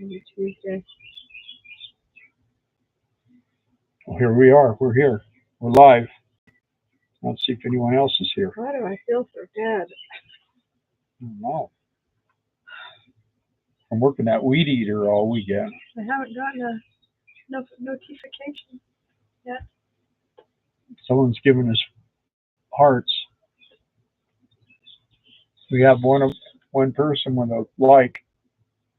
Maybe Tuesday. Well, here we are. We're here. We're live. Let's see if anyone else is here. Why do I feel so dead? I don't know. I'm working that weed eater all weekend. I haven't gotten a notification yet. Someone's giving us hearts. We have one person with a like.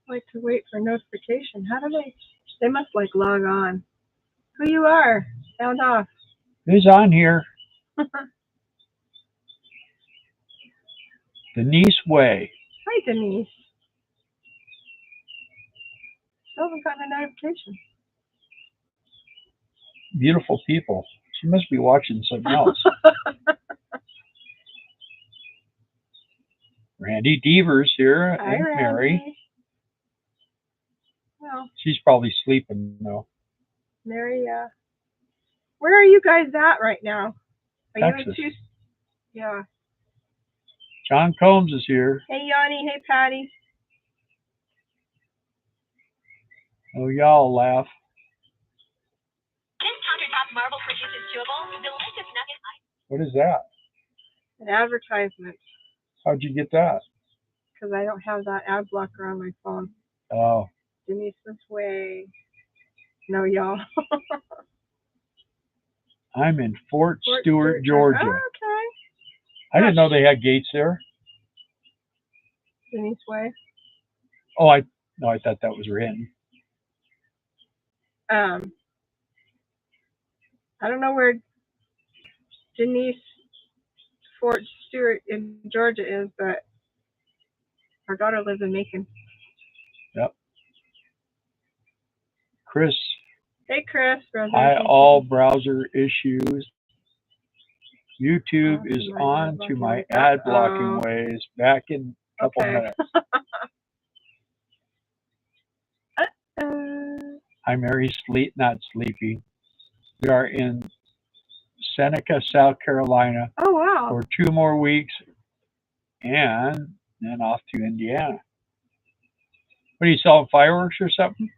I like to wait for notification. How do they must like log on. Who you are? Sound off. Who's on here? Denise Way. Hi, Denise. Still haven't gotten a notification. Beautiful people. She must be watching something else. Randy Deaver's here. Hi, and Randy. Mary. Well, She's probably sleeping though. Mary, where are you guys at right now? Are Texas. you in Yeah. John Combs is here. Hey, Yanni. Hey, Patty. Oh, y'all laugh. This countertop marble produces chewable, delicious nugget ice. What is that? An advertisement. How'd you get that? Because I don't have that ad blocker on my phone. Oh. Denise's Way. No, y'all. I'm in Fort Stewart, Georgia. Oh, okay. I didn't know they had gates there. Denise Way. Oh, I thought that was Randy. I don't know where Denise Fort Stewart in Georgia is, but our daughter lives in Macon. Yep. Chris. Hey, Chris. Hi, all browser issues. YouTube is on to my ad blocking ways. Back in a couple minutes. Hi, Mary. Not sleepy. We are in Seneca, South Carolina. Oh, wow. For 2 more weeks, and then off to Indiana. What are you selling, fireworks or something?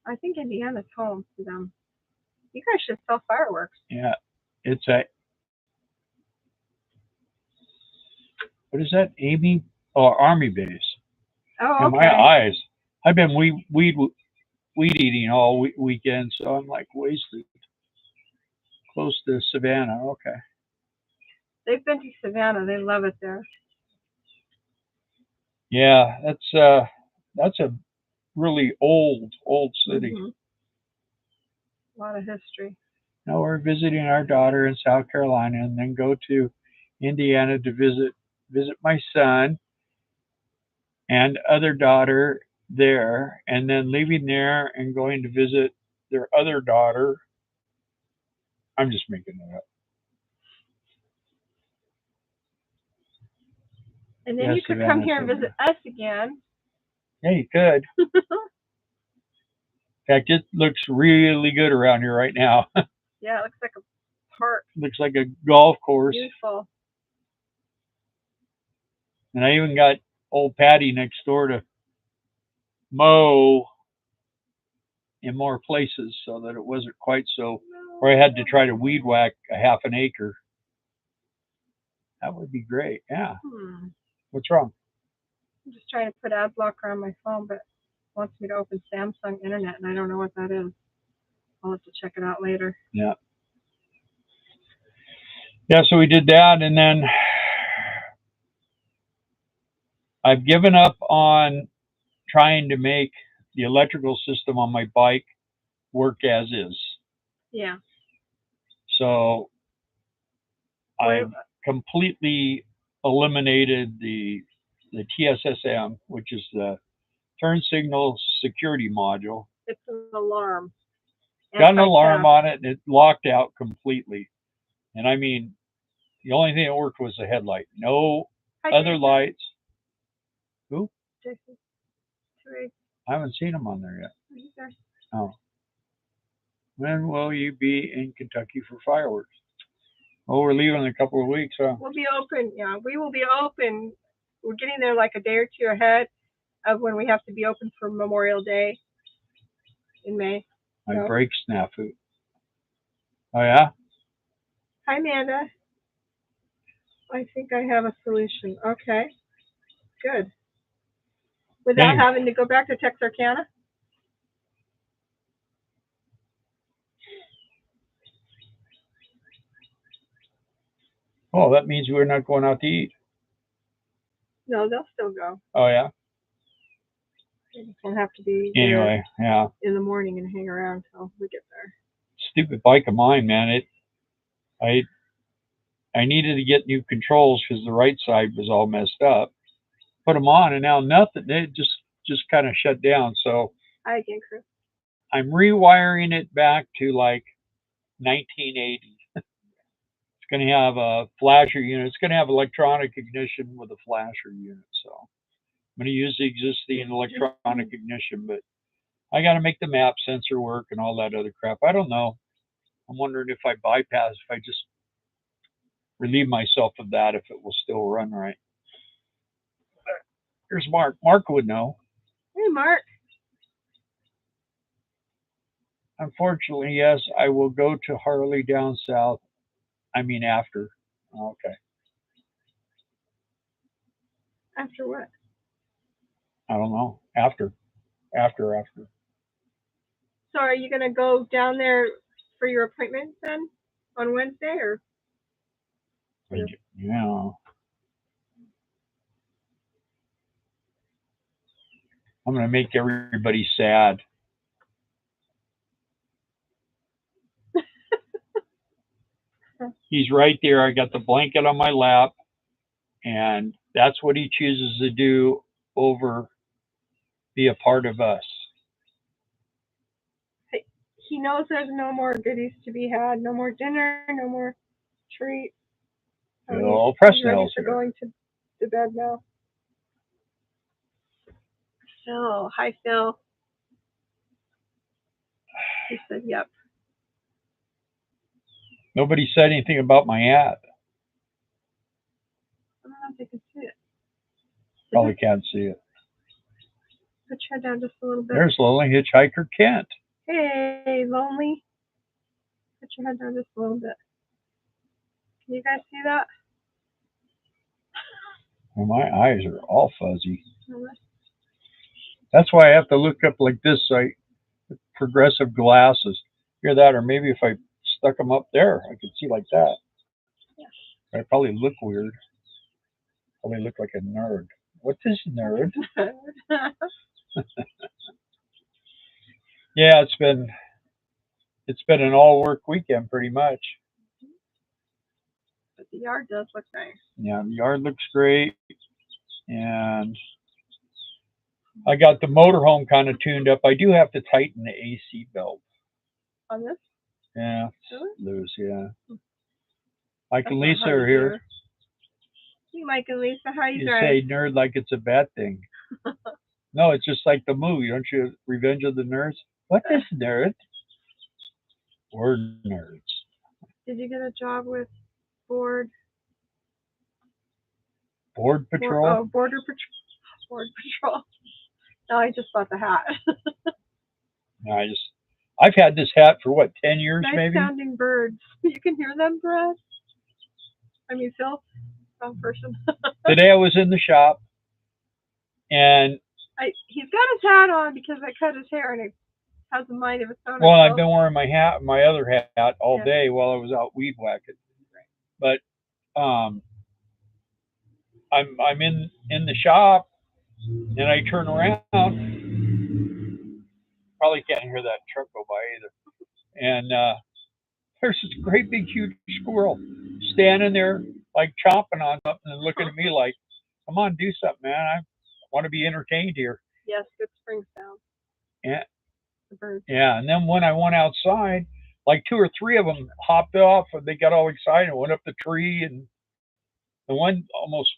I think Indiana's home to them. You guys should sell fireworks. Yeah, it's what is that? Army base. Oh, and okay. My eyes. I've been weed eating all weekend, so I'm like wasted. Close to Savannah. Okay. They've been to Savannah. They love it there. Yeah, that's a really old city. Mm-hmm. A lot of history. Now we're visiting our daughter in South Carolina, and then go to Indiana to visit my son and other daughter there, and then leaving there and going to visit their other daughter. I'm just making it up. And then you could come here and visit us again. Yeah, you could. In fact, it looks really good around here right now. Yeah, it looks like a park. Looks like a golf course. Beautiful. And I even got old Patty next door to mow in more places so that it wasn't quite so, or I had to try to weed whack a half an acre. That would be great. Yeah. What's wrong? I'm just trying to put ad blocker on my phone, but it wants me to open Samsung Internet, and I don't know what that is. I'll have to check it out later. Yeah. Yeah, so we did that, and then I've given up on trying to make the electrical system on my bike work as is. Yeah. So I've completely eliminated the TSSM, which is the turn signal security module. It's an alarm. Got an alarm on it, and it locked out completely. And I mean, the only thing that worked was the headlight. No other lights. Who? Jason. I haven't seen him on there yet. Oh. When will you be in Kentucky for fireworks? Oh, we're leaving in a couple of weeks, huh? We'll be open. Yeah, we will be open. We're getting there like a day or two ahead. of when we have to be open for Memorial Day in May. My No. brake snafu. Oh yeah? Hi, Amanda. I think I have a solution. Okay, good. Without Dang. having to go back to Texarkana? Oh, that means we're not going out to eat. No, they'll still go. Oh yeah? They just won't have to be there Anyway, yeah. in the morning and hang around till we get there. Stupid bike of mine, man. I needed to get new controls because the right side was all messed up. Put them on, and now nothing. It just kind of shut down. So Hi again, Chris. I'm rewiring it back to like 1980. It's going to have a flasher unit. It's going to have electronic ignition with a flasher unit. So I'm going to use the existing electronic ignition, but I got to make the map sensor work and all that other crap. I don't know. I'm wondering if I bypass, if I just relieve myself of that, if it will still run right. Here's Mark. Mark would know. Hey, Mark. Unfortunately, yes, I will go to Harley down south. I mean, after. Okay. After what? I don't know. After. So are you going to go down there for your appointment then on Wednesday or? Yeah. I'm going to make everybody sad. He's right there. I got the blanket on my lap, and that's what he chooses to do over be a part of us. He knows there's no more goodies to be had, no more dinner, no more treats. Phil He's ready Presnell's for here. going to bed now. Phil, hi Phil. He said, yep. Nobody said anything about my ad. I don't know if they can see it. Probably can't see it. Put your head down just a little bit. There's Lonely Hitchhiker Kent. Hey, Lonely. Put your head down just a little bit. Can you guys see that? Well, my eyes are all fuzzy. That's why I have to look up like this, so progressive glasses. Hear that? Or maybe if I stuck them up there, I could see like that. Yeah. I'd probably look weird. Probably look like a nerd. What is nerd? Yeah, it's been an all work weekend pretty much. But the yard does look nice. Yeah, the yard looks great, and I got the motorhome kind of tuned up. I do have to tighten the AC belt. On this? Yeah, Really? loose. Yeah. Mike and Lisa are here. Hey, Mike and Lisa, how you You guys? say nerd like it's a bad thing. No, it's just like the movie, don't you? Revenge of the Nerds. What is nerd? We're nerds. Did you get a job with Border Patrol? Border Patrol. No, I just bought the hat. No, I've had this hat for what, 10 years nice maybe? sounding birds. You can hear them, Brad? I mean, Phil, wrong person. Today I was in the shop, and he's got his hat on because I cut his hair and it has a mind of its own. well, I've been wearing my other hat all day while I was out weed whacking. But I'm in the shop, and I turn around. Probably can't hear that truck go by either. And there's this great big huge squirrel standing there like chomping on something and looking at me like, "Come on, do something, man. I want to be entertained here." Yes, good spring sound. Yeah. The birds. Yeah, and then when I went outside, like 2 or 3 of them hopped off and they got all excited and went up the tree, and the one almost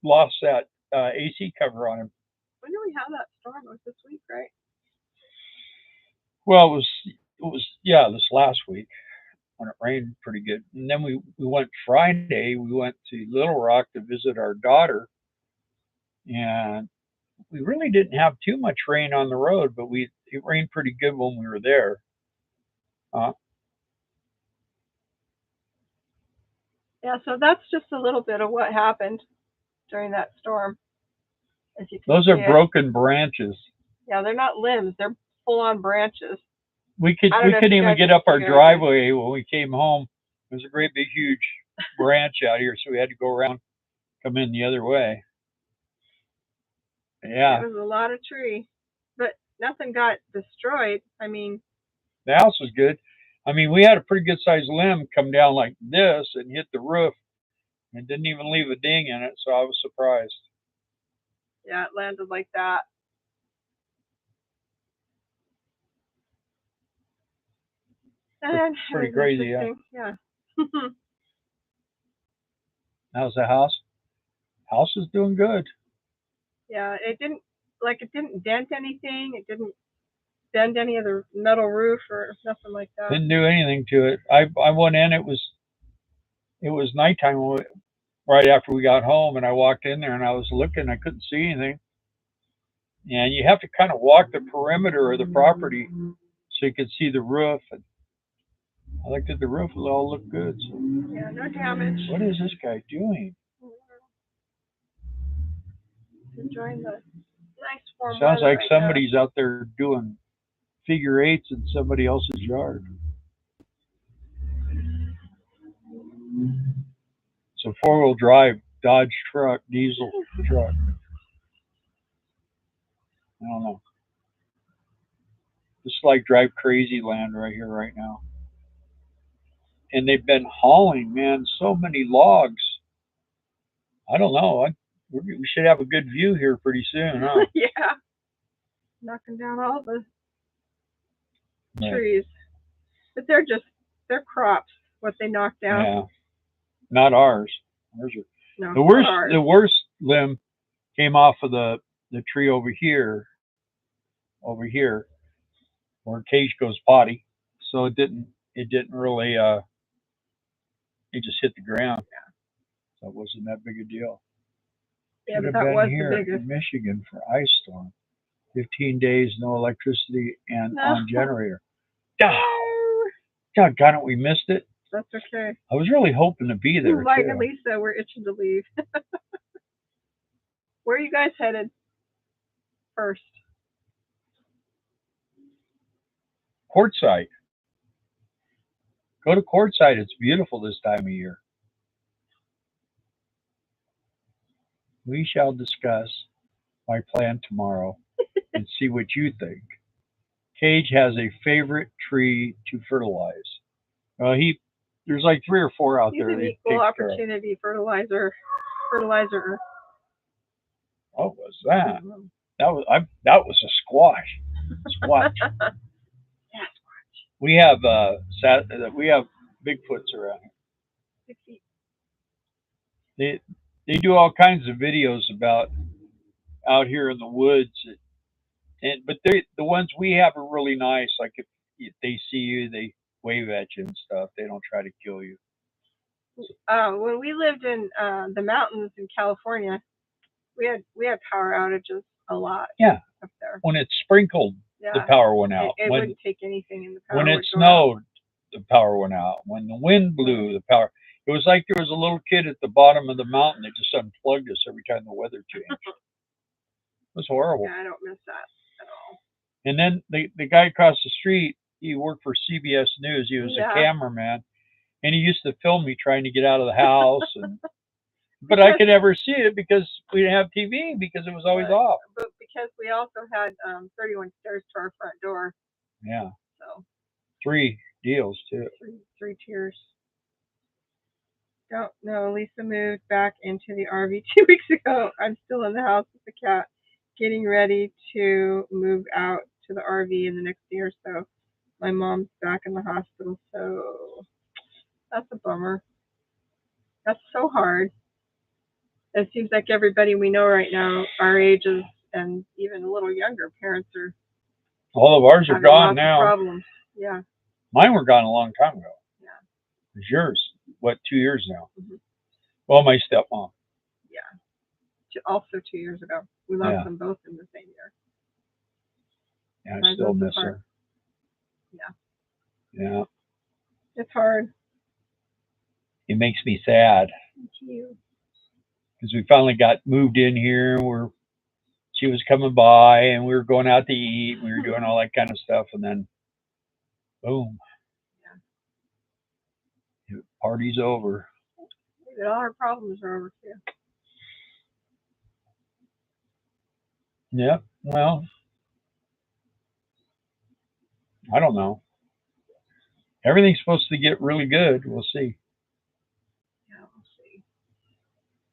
lost that AC cover on him. When did we have that storm? It was this week, right? Well, it was this last week when it rained pretty good. And then we went Friday. We went to Little Rock to visit our daughter, and we really didn't have too much rain on the road, but it rained pretty good when we were there. Uh, Yeah, so that's just a little bit of what happened during that storm. As you can those see are broken branches. Yeah, they're not limbs; they're full-on branches. We I don't know if couldn't you even guys get can up our see it. driveway when we came home. There's a great big huge branch out here, so we had to go around, come in the other way. Yeah, It was a lot of tree, but nothing got destroyed. I mean, the house was good. I mean, we had a pretty good sized limb come down like this and hit the roof and didn't even leave a ding in it, so I was surprised. yeah, it landed like that. And Pretty it was crazy, yeah. interesting. Yeah. How's the house? House is doing good. Yeah, it didn't dent anything. It didn't bend any of the metal roof or nothing like that. Didn't do anything to it. I went in. It was nighttime right after we got home, and I walked in there and I was looking. I couldn't see anything. And you have to kind of walk the perimeter of the property so you could see the roof. And I looked at the roof; it all looked good. So, Yeah, no damage. what is this guy doing? Enjoying the nice warm Sounds weather like right somebody's out there doing figure eights in somebody else's yard. It's a 4-wheel drive Dodge truck, diesel truck. I don't know. This is like drive crazy land right here, right now. And they've been hauling, man, so many logs. I don't know. We should have a good view here pretty soon, now. huh? Yeah, knocking down all the Yeah. trees, but they're crops. What they knocked down. Yeah. Not ours. Ours are No, the worst. not ours. The worst limb came off of the tree over here, where Cage goes potty. So it didn't really. It just hit the ground. So it wasn't that big a deal. Yeah, Should but have that been was here the biggest. in Michigan for ice storm. 15 days, no electricity, and No. on generator. Doggone it, we missed it. That's okay. I was really hoping to be there Mike too. and Lisa were itching to leave. Where are you guys headed first? Quartzsite. Go to Quartzsite. It's beautiful this time of year. We shall discuss my plan tomorrow and see what you think. Cage has a favorite tree to fertilize. There's like 3 or 4 out He's there. an They equal take care of. opportunity fertilizer. What was that? Mhm. That was a squash. Squash. Yeah, We have Bigfoots around here. 6 feet. They do all kinds of videos about out here in the woods, but the ones we have are really nice. Like if they see you, they wave at you and stuff. They don't try to kill you. When we lived in the mountains in California, we had power outages a lot. Yeah. Up there. When it sprinkled, Yeah. the power went out. It wouldn't take anything, and the power when would it go out. snowed, the power went out. When the wind blew, the power. It was like there was a little kid at the bottom of the mountain that just unplugged us every time the weather changed. It was horrible. Yeah, I don't miss that at all. And then the guy across the street, he worked for CBS News. He was a cameraman, and he used to film me trying to get out of the house. But I could never see it because we didn't have TV because it was always off. But because we also had 31 stairs to our front door. Yeah. So 3 deals too. 3 tiers. Don't know. Lisa moved back into the RV 2 weeks ago. I'm still in the house with the cat, getting ready to move out to the RV in the next year or so. My mom's back in the hospital, so that's a bummer. That's so hard. It seems like everybody we know right now, our ages and even a little younger, parents are. All of ours are gone now. Problems. Yeah. Mine were gone a long time ago. Yeah. It's yours. What, 2 years now? Mm-hmm. Well, my stepmom. Yeah. Also 2 years ago. We lost Yeah. them both in the same year. Yeah, My I still both miss apart. her. Yeah. Yeah. It's hard. It makes me sad Thank you. because we finally got moved in here. She was coming by and we were going out to eat. We were doing all that kind of stuff, and then boom, party's over. But all our problems are over too. Yep. Well, I don't know. Everything's supposed to get really good. We'll see. Yeah, we'll see.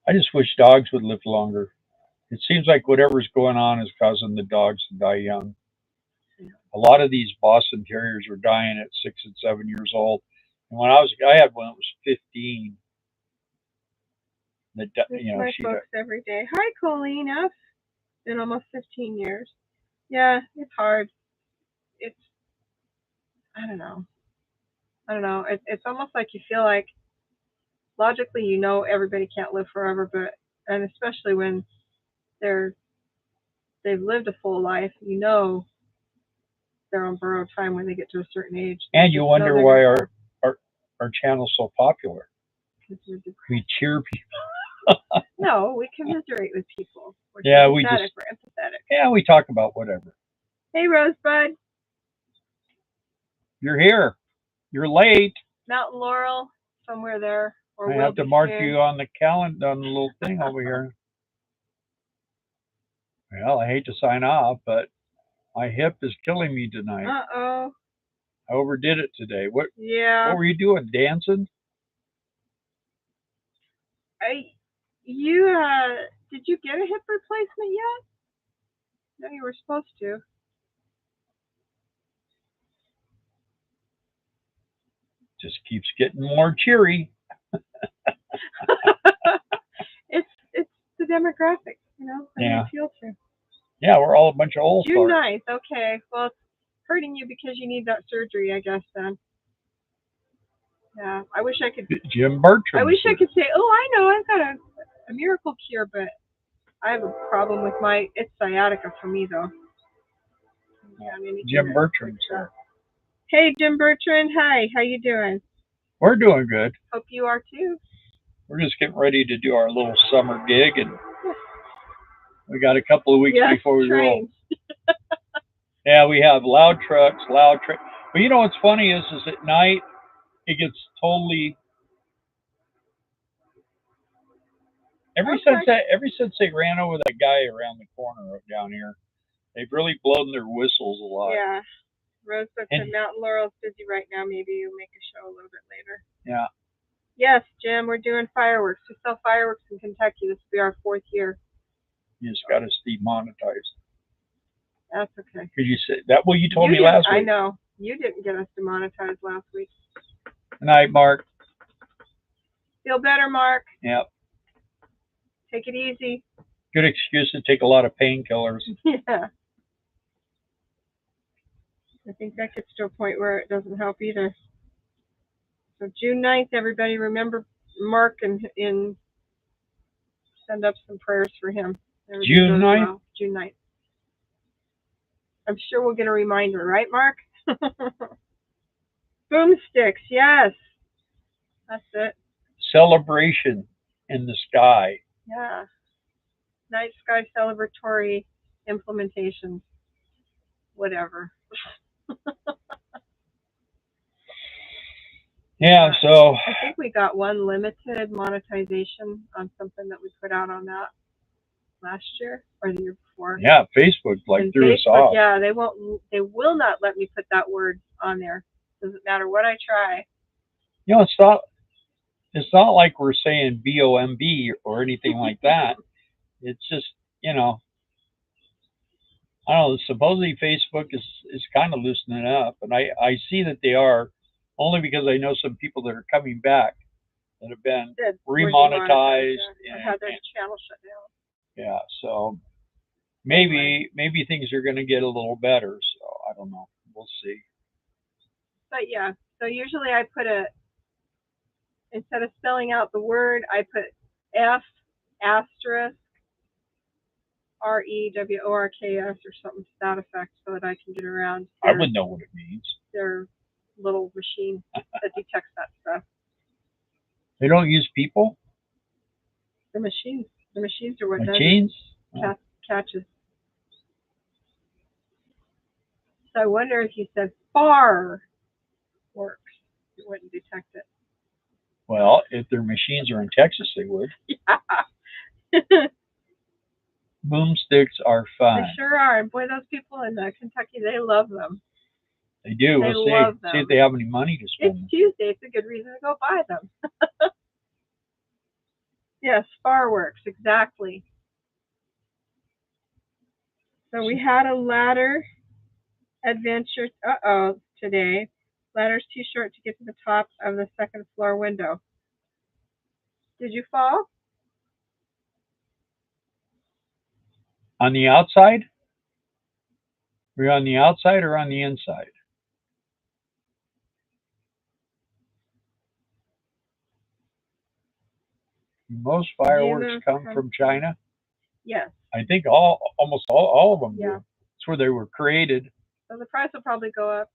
I just wish dogs would live longer. It seems like whatever's going on is causing the dogs to die young. Yeah. A lot of these Boston Terriers are dying at 6 and 7 years old. And I had one that was 15. That Miss you know my she folks every day. Hi, Colleen F. Been almost 15 years. Yeah, it's hard. It's I don't know. I don't know. It's almost like you feel like logically you know everybody can't live forever, but and especially when they're they've lived a full life, you know they're on borrowed time when they get to a certain age. and you wonder why our channel's so popular. We cheer people. No, we commiserate with people. We're Yeah, we're empathetic. Yeah, we talk about whatever. Hey, Rosebud. You're here. You're late. Mountain Laurel, somewhere there. Or I will have to be mark soon. you on the calendar, on the little thing over here. Well, I hate to sign off, but my hip is killing me tonight. Uh-oh. I overdid it today. What Yeah. were you doing? Dancing? Did you get a hip replacement yet? No, you were supposed to. Just keeps getting more cheery. It's the demographic, you know, that Yeah. we appeal to. Yeah, we're all a bunch of old June farts. 9th, okay. Well, it's hurting you because you need that surgery, I guess, then. Yeah, I wish I could. Jim Bertram. I wish I could say, oh, I know, I've got a miracle cure, but I have a problem with it's sciatica for me, though. Yeah, Jim Bertram. Hey, Jim Bertrand. Hi, how you doing? We're doing good. Hope you are too. We're just getting ready to do our little summer gig, and we got a couple of weeks before we roll. Yeah, we have loud trucks, But you know what's funny is at night it gets totally. Ever since they ran over that guy around the corner down here, they've really blown their whistles a lot. Yeah. Rosebud said Mountain Laurel's busy right now. Maybe you'll make a show a little bit later. Yeah. Yes, Jim, we're doing fireworks. We sell fireworks in Kentucky. This will be our 4th year. You just got us demonetized. That's okay. Could you say that? Well, you told me last week. I know. You didn't get us demonetized last week. Good night, Mark. Feel better, Mark. Yep. Take it easy. Good excuse to take a lot of painkillers. Yeah. I think that gets to a point where it doesn't help either. So June 9th, everybody remember Mark and send up some prayers for him. June 9th? Well. June 9th. I'm sure we'll get a reminder, right, Mark? Boomsticks, yes. That's it. Celebration in the sky. Yeah. Night sky celebratory implementations. Whatever. Yeah, so I think we got one limited monetization on something that we put out on that last year or the year before. Yeah, Facebook threw us off. Yeah, they will not let me put that word on there. Doesn't matter what I try. You know, it's not like we're saying BOMB or anything like that. It's just, you know, I don't know, supposedly Facebook is kind of loosening up, and I see that they are, only because I know some people that are coming back that have been remonetized and had their channel shut down. Yeah, so maybe things are going to get a little better. So I don't know. We'll see. But yeah, so usually I put instead of spelling out the word, I put F***, REWORKS or something to that effect, so that I can get around I wouldn't know what it means. their little machine that detects that stuff. They don't use people? The machines are what Machines? does it. Catches. So I wonder if you said far works, it wouldn't detect it. Well, if their machines are in Texas, they would. Yeah. Boomsticks are fun. They sure are. And boy, those people in Kentucky, they love them. They do. They We'll love see them. if they have any money to spend. It's Tuesday. It's a good reason to go buy them. Yes, fireworks, exactly. So we had a ladder adventure. Today. Ladder's too short to get to the top of the second floor window. Did you fall? On the outside? Were you on the outside or on the inside? Most fireworks come from China. Yes. I think almost all of them do. Yeah. That's where they were created. So the price will probably go up.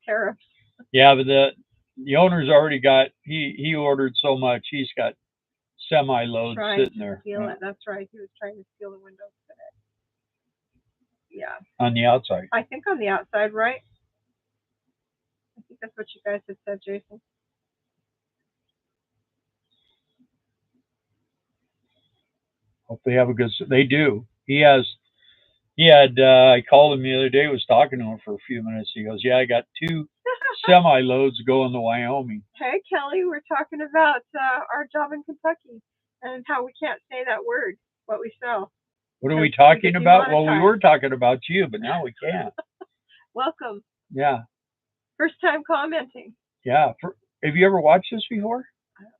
Tariffs. Yeah, but the owner's already got he ordered so much he's got semi-loads sitting there. Steal it. That's right. He was trying to steal the windows today. Yeah. On the outside. I think on the outside, right? I think that's what you guys had said, Jason. Hope they have a good. They do. He had. I called him the other day. Was talking to him for a few minutes. He goes, "Yeah, I got 2 semi-loads going to Wyoming." Hey, Kelly, we're talking about our job in Kentucky and how we can't say that word, what we sell. What are we talking about? Well, we were talking about you, but now we can't. Welcome. Yeah. First time commenting. Yeah. Have you ever watched this before? I don't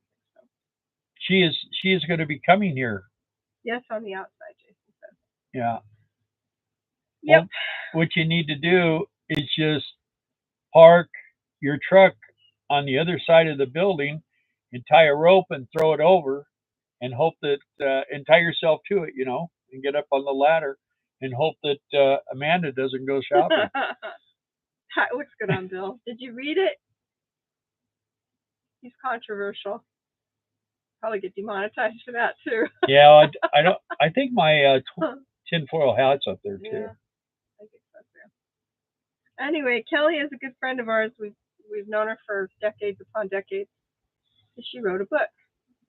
think so. She is going to be coming here. Yes, on the outside, Jason said. Yeah. Yep. Well, what you need to do is just park your truck on the other side of the building and tie a rope and throw it over and hope that and tie yourself to it, and get up on the ladder and hope that Amanda doesn't go shopping. That looks good on Bill. Did you read it? He's controversial. Probably get demonetized for that too. Yeah, I don't. I think my tinfoil hat's up there too. Yeah, I think so too. Anyway, Kelly is a good friend of ours. We've known her for decades upon decades. She wrote a book.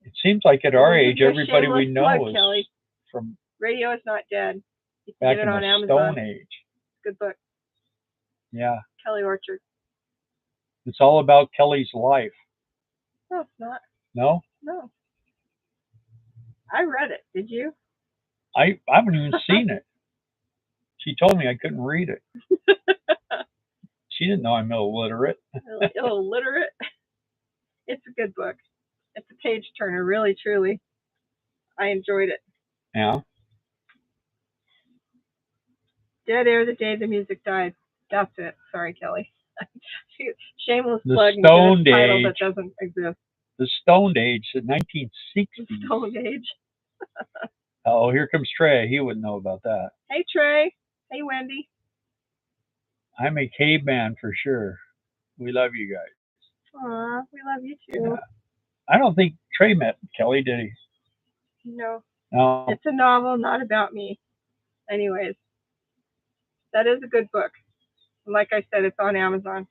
It seems like at our age, everybody we know plug, is Kelly. from Radio is Not Dead. You can back get in it on the Amazon. Stone Age. Good book. Yeah. Kelly Orchard. It's all about Kelly's life. No, it's not. No? No. I read it. Did you? I haven't even seen it. She told me I couldn't read it. She didn't know I'm illiterate. Illiterate? It's a good book. It's a page turner, really, truly. I enjoyed it. Yeah. Dead Air the Day the Music Died. That's it. Sorry, Kelly. Shameless The plug Stone into a title Age. that doesn't exist. The Stone Age, the 1960s. The Stone Age. Oh, here comes Trey. He wouldn't know about that. Hey, Trey. Hey, Wendy. I'm a caveman for sure. We love you guys. Aw, we love you too. Yeah. I don't think Trey met Kelly, did he? No. No. It's a novel, not about me. Anyways, that is a good book. And like I said, it's on Amazon.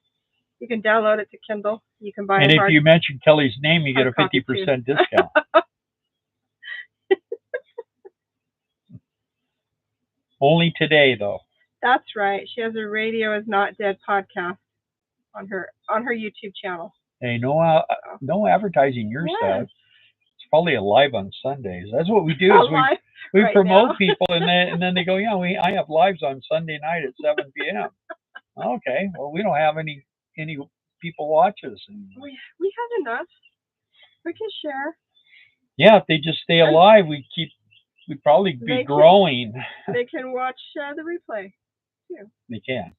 You can download it to Kindle. You can buy it. And if you mention Kelly's name, you get a 50% discount. Only today, though. That's right. She has a Radio Is Not Dead podcast on her YouTube channel. Hey, no advertising your stuff. It's probably live on Sundays. That's what we do. Is we right promote now. People, and then they go, yeah, I have lives on Sunday night at 7 p.m. Okay, well, we don't have any people watch us anymore. We have enough. We can share. Yeah, if they just stay alive, we'd probably be growing. They can watch the replay too. They can.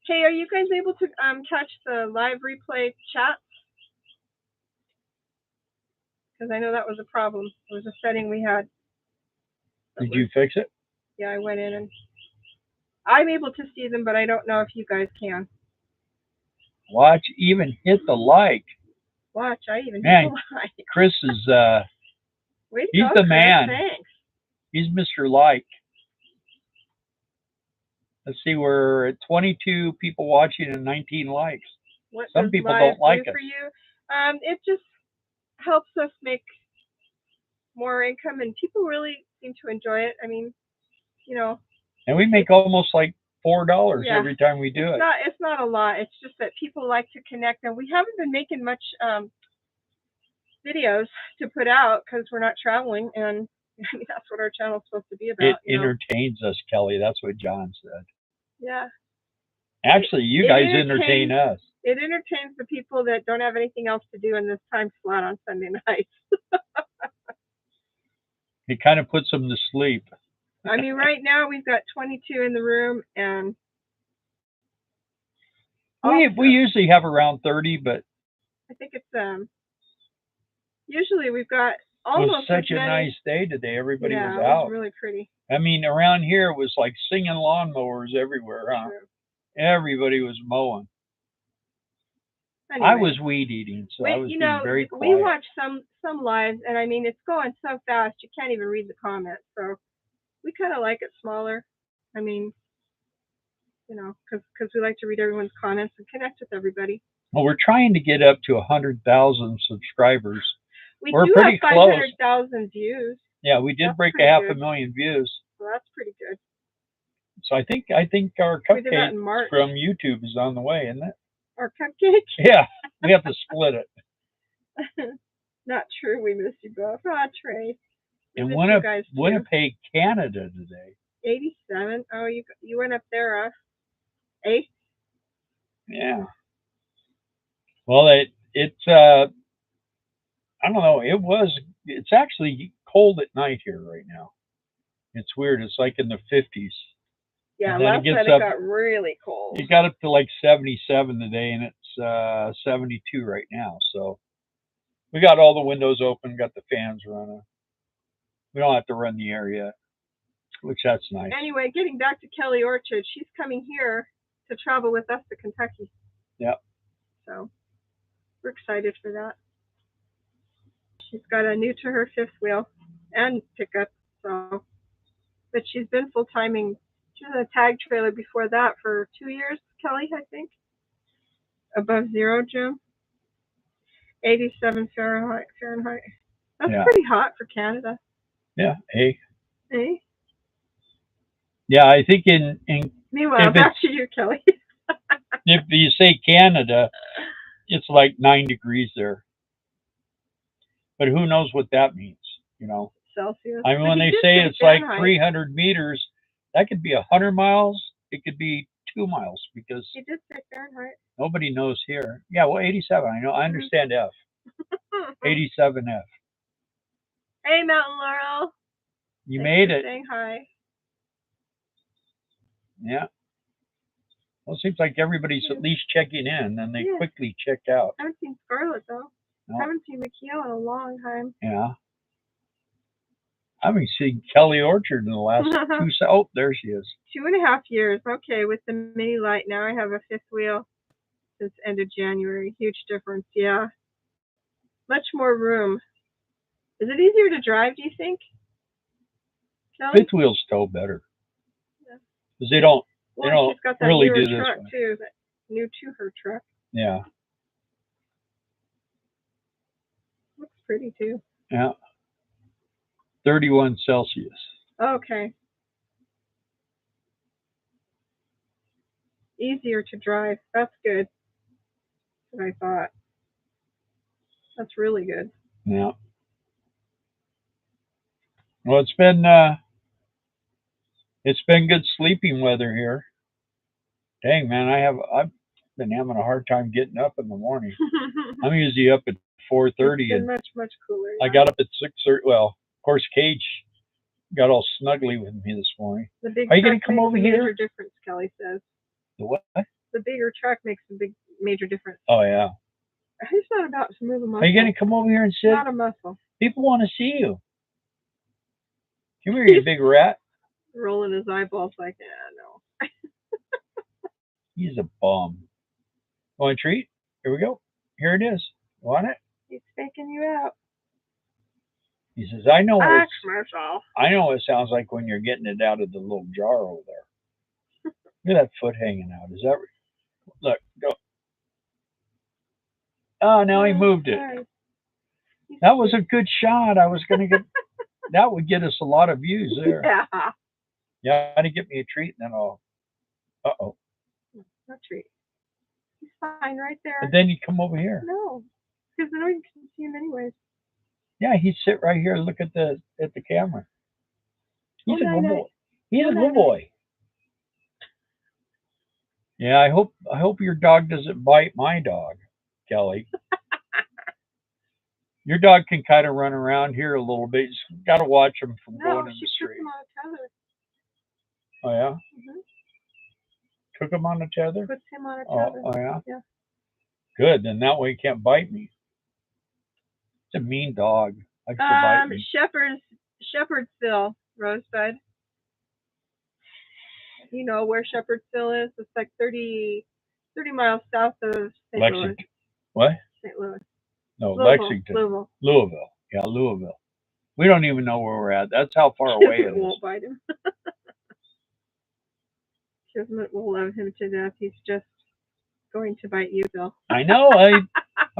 Hey, are you guys able to catch the live replay chat? Because I know that was a problem. It was a setting we had. Did you fix it? Yeah, I went in and I'm able to see them, but I don't know if you guys can. Watch, even hit the like. Watch, I even Man, hit the like. Chris is, Way to he's go, the Chris. man. Thanks. He's Mr. Like. Let's see, we're at 22 people watching and 19 likes. What Some does people live don't like do us. for you? It just helps us make more income, and people really seem to enjoy it. I mean, you know. And we make almost like $4 Yeah. every time we do it. It's not a lot. It's just that people like to connect, and we haven't been making much videos to put out because we're not traveling, and I mean, that's what our channel's supposed to be about. It entertains us, Kelly. That's what John said. Yeah. Actually, you guys entertain us. It entertains the people that don't have anything else to do in this time slot on Sunday nights. It kind of puts them to sleep. I mean, right now we've got 22 in the room, and we usually have around 30, but I think it's usually we've got almost. It was such a nice day today. Everybody was out. Yeah, it was really pretty. I mean, around here it was like singing lawnmowers everywhere. Huh? True. Everybody was mowing. Anyway, I was weed eating, so I was being very quiet. We watch some lives, and I mean, it's going so fast you can't even read the comments. So we kind of like it smaller. I mean, you know, because we like to read everyone's comments and connect with everybody. Well, we're trying to get up to 100,000 subscribers. We're pretty have 500,000 views. Yeah, we did break 500,000 views. So that's pretty good. So I think our cupcake from YouTube is on the way, isn't it? Our cupcake? Yeah, we have to split it. Not true. We miss you both. Ah, Trey. In Winnipeg, Canada today. 87. Oh, you went up there, 8? Yeah. Well, it's I don't know. It's actually cold at night here right now. It's weird. It's like in the 50s. Yeah, last night it got really cold. It got up to like 77 today, and it's 72 right now. So we got all the windows open, got the fans running. We don't have to run the air yet, which that's nice. Anyway, getting back to Kelly Orchard, she's coming here to travel with us to Kentucky. Yep. So we're excited for that. She's got a new to her fifth wheel and pickup. So, but she's been full timing. She was in a tag trailer before that for 2 years, Kelly, I think. Above zero, Jim. 87 Fahrenheit. That's pretty hot for Canada. Yeah, A. A? Yeah, I think in Meanwhile, back to you, Kelly. If you say Canada, it's like 9 degrees there. But who knows what that means, you know? Celsius. I mean, when they say it's Fahrenheit. Like 300 meters, that could be 100 miles. It could be 2 miles because she did say Fahrenheit. Nobody knows here. Yeah, well, 87. I know. I understand F. 87 F. Hey, Mountain Laurel. You made it. Saying hi. Yeah. Well, it seems like everybody's at least checking in, and they quickly check out. I haven't seen Scarlett, though. No. I haven't seen Mikhail in a long time. Yeah. I haven't seen Kelly Orchard in the last oh, there she is. 2.5 years. Okay, with the mini light. Now I have a fifth wheel since end of January. Huge difference, yeah. Much more room. Is it easier to drive, do you think, Kelly? Fifth wheels tow better. Because they don't she's got that really newer do truck this too, that new to her truck. Yeah. Looks pretty too. Yeah. 31 Celsius. Okay. Easier to drive. That's good. That's what I thought. That's really good. Yeah. Well, it's been good sleeping weather here. Dang, man, I've been having a hard time getting up in the morning. I'm usually up at 4:30. It's been much cooler. I got up at 6:30. Well, of course, Cage got all snuggly with me this morning. Are you going to come over here? Major difference, Kelly says. The what? The bigger truck makes a major difference. Oh yeah. He's not about to move a muscle. Are you going to come over here and sit? Not a muscle. People want to see you. Come here, you big rat. Rolling his eyeballs like, no. He's a bum. Want a treat? Here we go. Here it is. Want it? He's faking you out. He says, I know what Commercial. I know what it sounds like when you're getting it out of the little jar over there. Look at that foot hanging out. Is that look, go. Oh, now he moved it. Sorry. That was a good shot. I was gonna get that would get us a lot of views there. Yeah. Yeah, to get me a treat and then I'll uh-oh. No treat. He's fine right there. And then you come over here. No. Because then we can see him anyways. Yeah, he'd sit right here and look at the camera. He's a good boy. He's a good boy. Yeah, I hope your dog doesn't bite my dog, Kelly. Your dog can kind of run around here a little bit. You just got to watch him from going in the street. Him on a tether. Oh yeah. Mm-hmm. Took him on a tether. Puts him on a tether. Oh yeah. Yeah. Good. Then that way he can't bite me. It's a mean dog. Likes to bite me. Shepherdsville, Rosebud. You know where Shepherdsville is? It's like 30 miles south of St. Lexington. Louis. What? St. Louis. No, Louisville. Lexington. Louisville. Yeah, Louisville. We don't even know where we're at. That's how far away it is. Won't bite him. Kismet will love him to death. He's just going to bite you, Bill. I know. I've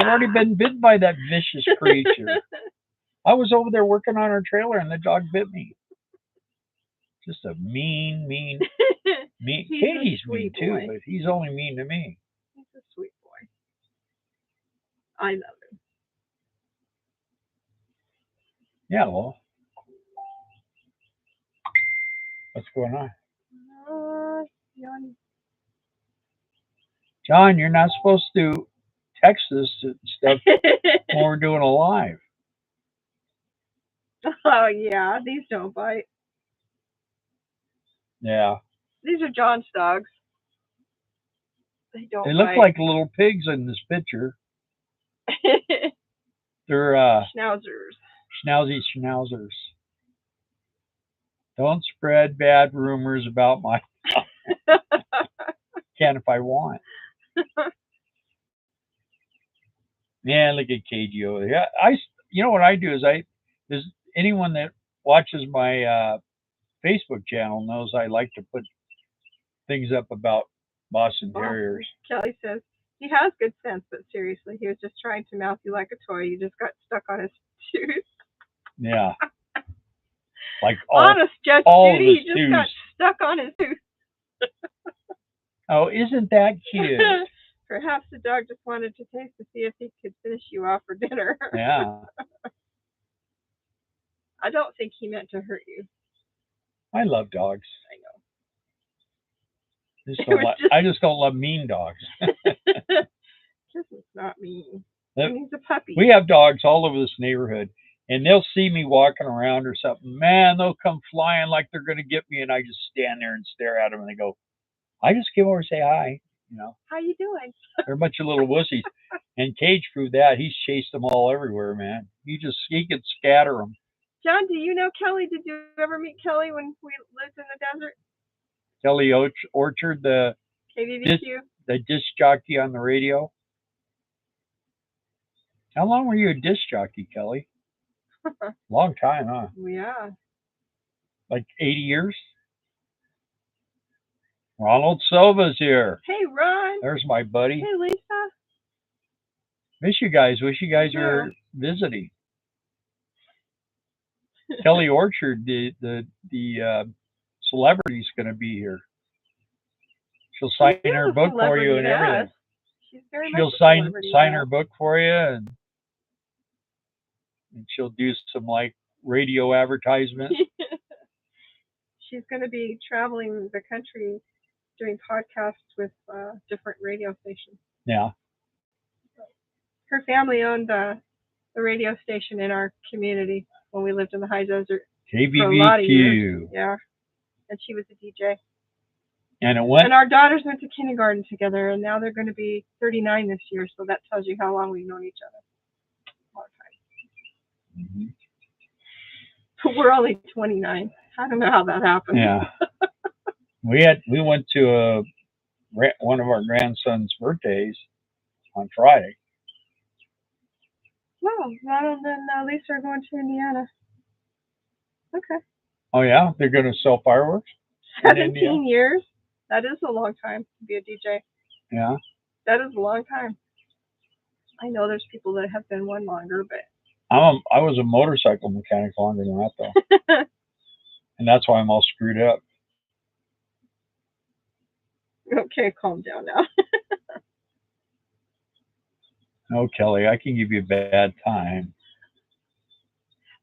already been bitten by that vicious creature. I was over there working on our trailer and the dog bit me. Just a mean. Katie's mean too, but he's only mean to me. He's a sweet boy. I love him. Yeah, well. What's going on? John, you're not supposed to text us and stuff when we're doing a live. Oh, yeah. These don't bite. Yeah. These are John's dogs. They don't They look bite. like little pigs in this picture. They're schnauzers. Schnauzy schnauzers. Don't spread bad rumors about my can if I want. Yeah, look at KG over there. You know what I do is there's anyone that watches my Facebook channel knows I like to put things up about Boston Terriers. Kelly says he has good sense, but seriously, he was just trying to mouth you like a toy. You just got stuck on his tooth. Yeah. Like honest Judge Judy, he just got stuck on his tooth. Oh, isn't that cute? Perhaps the dog just wanted to taste to see if he could finish you off for dinner. Yeah. I don't think he meant to hurt you. I love dogs. I know. I just don't love mean dogs. Kismet's not mean. He's a puppy. We have dogs all over this neighborhood, and they'll see me walking around or something. Man, they'll come flying like they're going to get me, and I just stand there and stare at them, and they go, I just came over to say hi. You know. How you doing? They're a bunch of little wussies. And Cage proved that. He's chased them all everywhere, man. He could scatter them. John, do you know Kelly? Did you ever meet Kelly when we lived in the desert? Kelly Orchard, the KVVQ? The disc jockey on the radio. How long were you a disc jockey, Kelly? Long time, huh? Yeah. Like 80 years? Ronald Silva's here. Hey, Ron. There's my buddy. Hey, Lisa. Miss you guys. Wish you guys were visiting. Kelly Orchard, the celebrity's going to be here. She'll sign her book for you and everything. She'll sign her book for you, and she'll do some like radio advertisements. She's going to be traveling the country doing podcasts with different radio stations. Yeah. Her family owned the radio station in our community when we lived in the high desert. KVVQ. For a lot of years. Yeah. And she was a DJ. And our daughters went to kindergarten together, and now they're going to be 39 this year, so that tells you how long we've known each other. A long time. We're only 29. I don't know how that happened. Yeah. We went to one of our grandson's birthdays on Friday. Well, Ronald and Lisa are going to Indiana. Okay. Oh yeah, they're going to sell fireworks in India. 17 years? That is a long time to be a DJ. Yeah. That is a long time. I know there's people that have been one longer, but I was a motorcycle mechanic longer than that though, and that's why I'm all screwed up. okay, calm down now. No, Kelly, I can give you a bad time.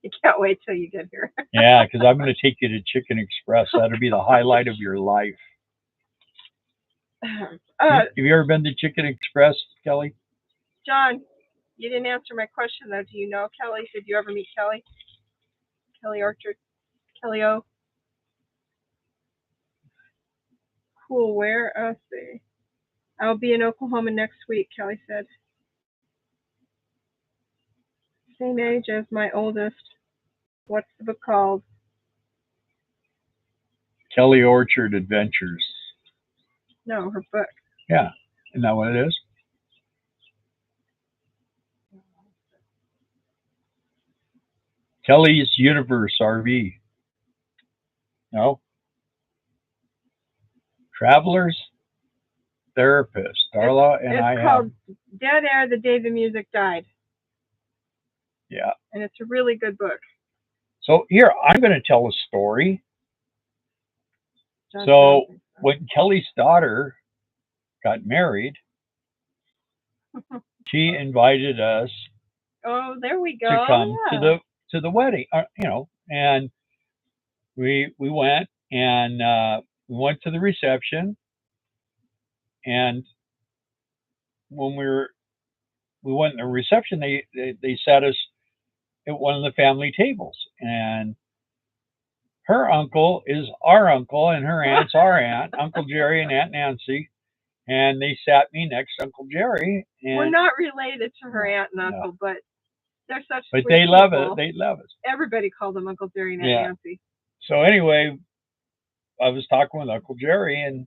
I can't wait till you get here. Yeah, because I'm going to take you to Chicken Express. That'll be the highlight of your life. Have you ever been to Chicken Express, Kelly? John, you didn't answer my question though. Do you know Kelly? Did you ever meet Kelly? Kelly Orchard? Kelly O? Cool, where? Let's see. I'll be in Oklahoma next week, Kelly said. Same age as my oldest. What's the book called? Kelly Orchard Adventures. No, her book. Yeah. Isn't that what it is? Kelly's Universe RV. No? Traveler's Therapist. Darla and I have. It's called Dead Air the Day the Music Died. Yeah. And it's a really good book. So here, I'm going to tell a story. John So when Kelly's daughter got married, she invited us oh, there we go. to come yeah. to the wedding, and we went and we went to the reception, and when we went to the reception, they sat us at one of the family tables, and her uncle is our uncle, and her aunt's our aunt, Uncle Jerry and Aunt Nancy, and they sat me next to Uncle Jerry. And we're not related to her aunt and uncle, but they're such. But sweet they love people. it. They love us. Everybody called them Uncle Jerry and Aunt Nancy. So anyway, I was talking with Uncle Jerry, and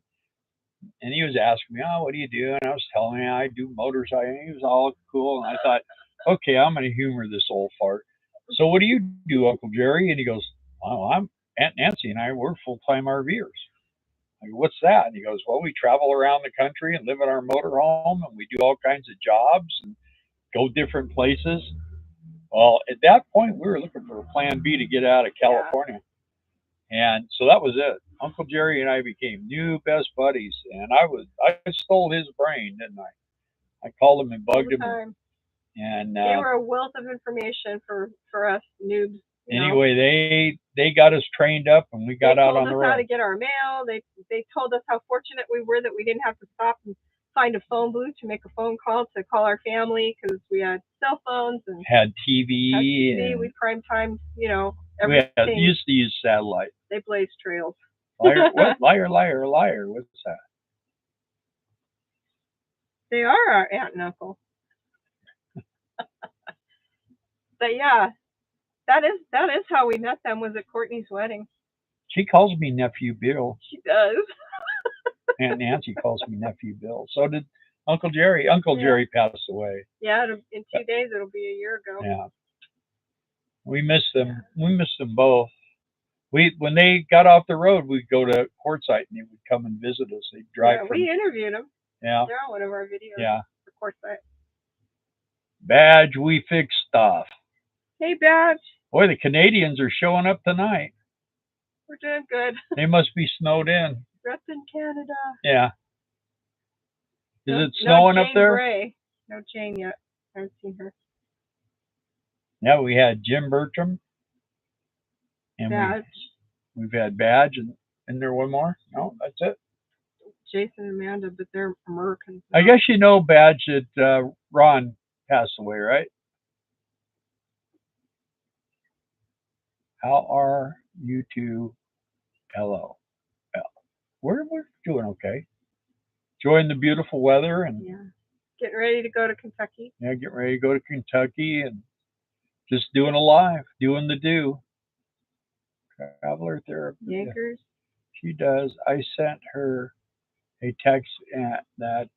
he was asking me, "Oh, what do you do?" And I was telling him I do motorcycle. He was all cool, and I thought, okay, I'm going to humor this old fart. So what do you do, Uncle Jerry? And he goes, "Well, I'm Aunt Nancy and we're full-time RVers." I go, "What's that?" And he goes, "Well, we travel around the country and live in our motorhome, and we do all kinds of jobs and go different places." Well, at that point, we were looking for a plan B to get out of California. And so that was it. Uncle Jerry and I became new best buddies, and I stole his brain, didn't I? I called him and bugged him. And they were a wealth of information for us noobs. Anyway, they got us trained up, and we got out on the road. They told us how to get our mail. They told us how fortunate we were that we didn't have to stop and find a phone booth to make a phone call to call our family because we had cell phones and had TV. And we prime time, everything. We used to use satellite. They blazed trails. Liar, what? Liar, liar, liar. What's that? They are our aunt and uncle. But yeah, that is how we met them, was at Courtney's wedding. She calls me Nephew Bill. She does. Aunt Nancy calls me Nephew Bill. So did Uncle Jerry. Uncle Jerry passed away. Yeah, in 2 days it'll be a year ago. Yeah. We missed them. We missed them both. When they got off the road, we'd go to Quartzsite and they would come and visit us. They'd drive. Yeah, we interviewed them. Yeah. They're on one of our videos. Yeah. For Quartzsite. Badge, we fix stuff. Hey, Badge. Boy, the Canadians are showing up tonight. We're doing good. They must be snowed in. Repping Canada. Yeah. Is it snowing up there? Gray. No Jane yet. I haven't seen her. Yeah, we had Jim Bertram. And Badge. We've had Badge, and there one more? No, that's it. Jason and Amanda, but they're Americans. I guess you know Badge that Ron passed away, right? How are you two? Hello. We're doing okay. Enjoying the beautiful weather and getting ready to go to Kentucky. Yeah, getting ready to go to Kentucky and just doing doing the do. Traveler therapy. Yeah, Yankers. she does. I sent her a text that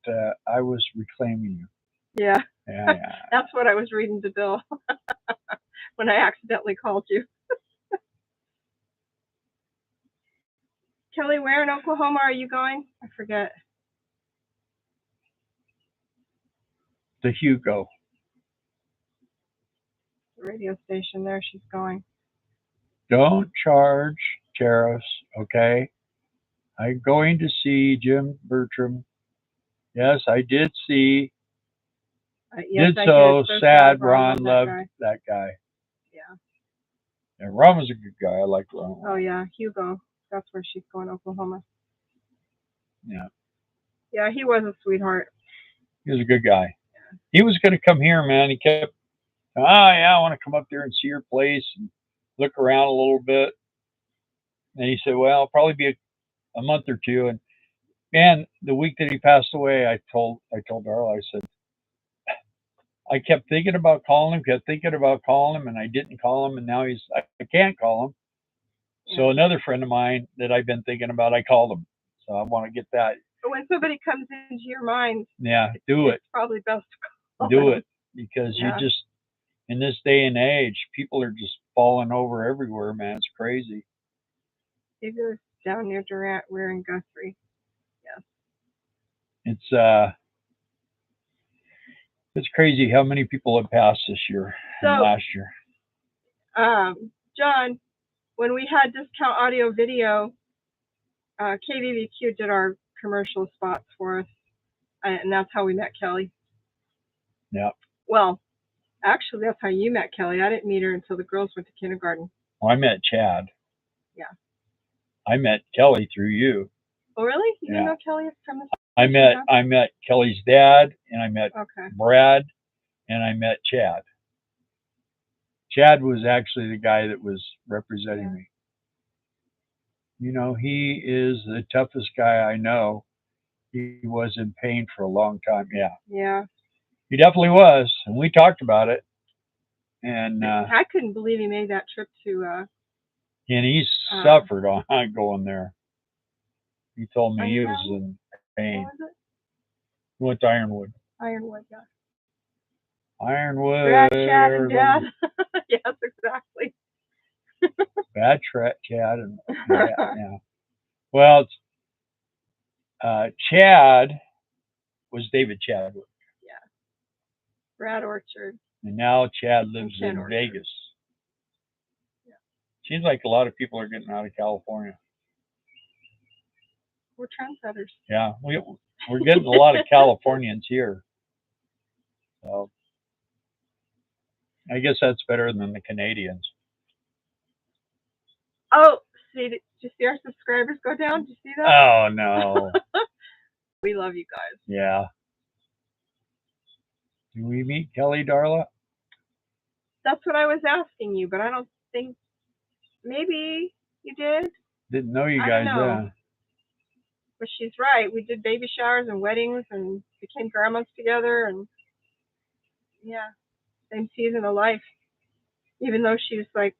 I was reclaiming you. Yeah. Yeah, yeah. That's what I was reading to Bill when I accidentally called you. Kelly, where in Oklahoma are you going? I forget. The Hugo. The radio station there she's going. Don't charge tariffs, okay? I'm going to see Jim Bertram. Yes, I did see. Yes, Did I so. did. Sad. Ron Ron loved loved that guy. that guy. Yeah. And Ron was a good guy. I liked Ron. Oh yeah, Hugo. That's where she's going, Oklahoma. Yeah. Yeah, he was a sweetheart. He was a good guy. He was going to come here, man. He kept, yeah, I want to come up there and see your place and look around a little bit. And he said, well, it'll probably be a month or two. And man, the week that he passed away, I told Darla, I said, I kept thinking about calling him, and I didn't call him, and now I can't call him. So Yeah. another friend of mine that I've been thinking about, I called him. So I want to get that. But when somebody comes into your mind, Yeah, do it. It's probably best to call Do them. it, because Yeah. you just, in this day and age, people are just falling over everywhere, man. It's crazy. He goes down near Durant, we're in Guthrie. Yes. It's crazy how many people have passed this year and last year. John, when we had Discount Audio Video, KVVQ did our commercial spots for us, and that's how we met Kelly. Yeah. Well, actually, that's how you met Kelly. I didn't meet her until the girls went to kindergarten. Well, I met Chad. Yeah. I met Kelly through you. Oh, really? You didn't Yeah. know Kelly from the I met Kelly's dad, and I met Brad, and I met Chad. Chad was actually the guy that was representing me. You know, he is the toughest guy I know. He was in pain for a long time. Yeah. Yeah. He definitely was, and we talked about it. And I couldn't believe he made that trip to. And he suffered on going there. He told me he was in pain. What was it? He went to Ironwood. Ironwood, yeah. Ironwood. Brad, Chad, and Dad. Yes, exactly. Bad Chad and Dad, yeah. Well, Chad was David Chadwick. Yeah. Brad Orchard. And now Chad lives in Orchard. Vegas. Yeah. Seems like a lot of people are getting out of California. We're trendsetters. Yeah, we're getting a lot of Californians here. So I guess that's better than the Canadians. Oh, did you see our subscribers go down? Did you see that? Oh, no. We love you guys. Yeah. Did we meet Kelly, Darla? That's what I was asking you, but I don't think, maybe you did? Didn't know you guys then. But she's right. We did baby showers and weddings and became grandmas together, and yeah, same season of life. Even though she's like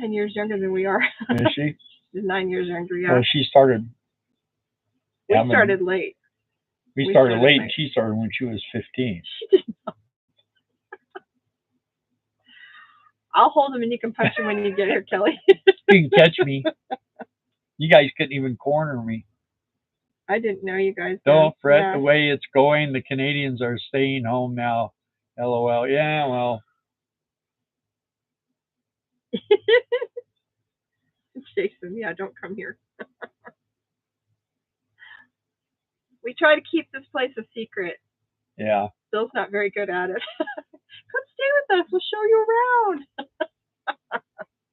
10 years younger than we are. Is she? She's 9 years younger, yeah. Well, she started. We started late. We started late, and she started when she was 15. She did not. I'll hold him and you can punch him when you get here, Kelly. You can catch me. You guys couldn't even corner me. I didn't know you guys. Don't fret the way it's going. The Canadians are staying home now. LOL. Yeah, well. Jason, yeah, don't come here. We try to keep this place a secret. Yeah. Bill's not very good at it. Come stay with us. We'll show you around.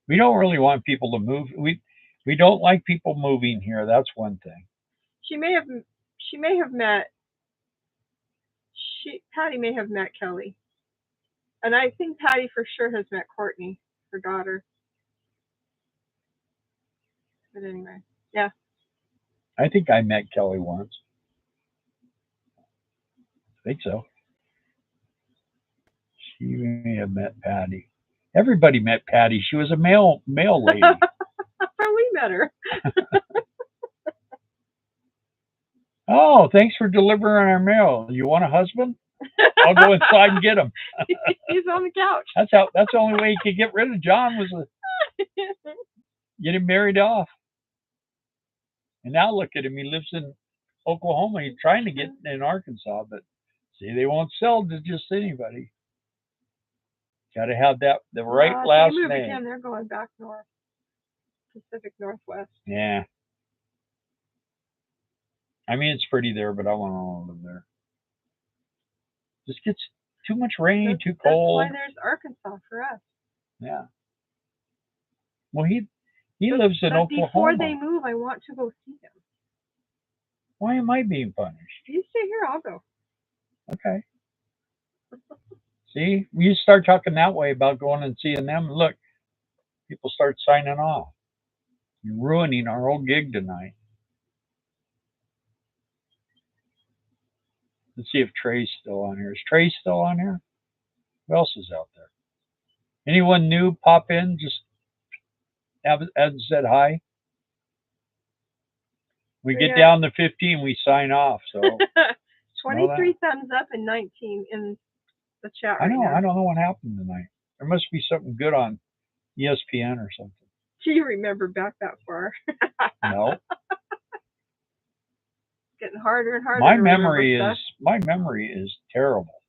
We don't really want people to move. We don't like people moving here. That's one thing. Patty may have met Kelly. And I think Patty for sure has met Courtney, her daughter. But anyway, yeah. I think I met Kelly once. I think so. She may have met Patty. Everybody met Patty. She was a male lady. That's how we met her. Oh, thanks for delivering our mail. You want a husband? I'll go inside and get him. He's on the couch. That's the only way you could get rid of John was to get him married off. And now look at him. He lives in Oklahoma. He's trying to get in Arkansas, but see, they won't sell to just anybody. Got to have the right last they move name. again. They're going back north, Pacific Northwest. Yeah. I mean, it's pretty there, but I want to live there. Just gets too much rain, too cold. That's why there's Arkansas for us. Yeah. Well, he lives in Oklahoma. Before they move, I want to go see them. Why am I being punished? You stay here, I'll go. Okay. See, you start talking that way about going and seeing them. Look, people start signing off. You're ruining our whole gig tonight. Let's see if Trey's still on here. Is Trey still on here? Who else is out there? Anyone new pop in? Just have said hi. We get down to 15, we sign off. So 23 thumbs up and 19 in the chat right now. I don't know what happened tonight. There must be something good on ESPN or something. Do you remember back that far? No. Getting harder and harder. My memory is terrible.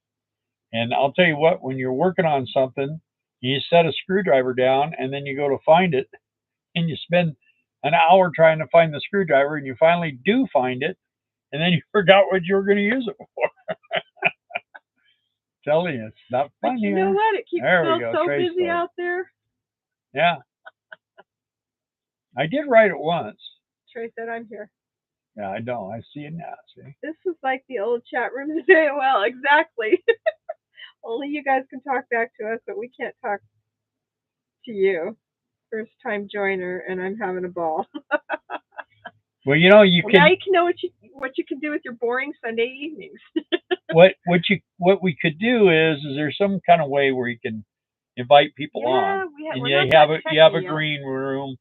And I'll tell you what, when you're working on something, you set a screwdriver down and then you go to find it and you spend an hour trying to find the screwdriver and you finally do find it and then you forgot what you were going to use it for. Telling you, it's not fun here. You know what? It keeps Phil so busy out there. Yeah. I did write it once. Trey said, I'm here. Yeah, I know. I see it now. See? This is like the old chat room today. Well, exactly. Only you guys can talk back to us, but we can't talk to you. First time joiner, and I'm having a ball. Well, you know, you can. Now you can know what you can do with your boring Sunday evenings. what we could do is there's some kind of way where you can invite people on, and you have a green room.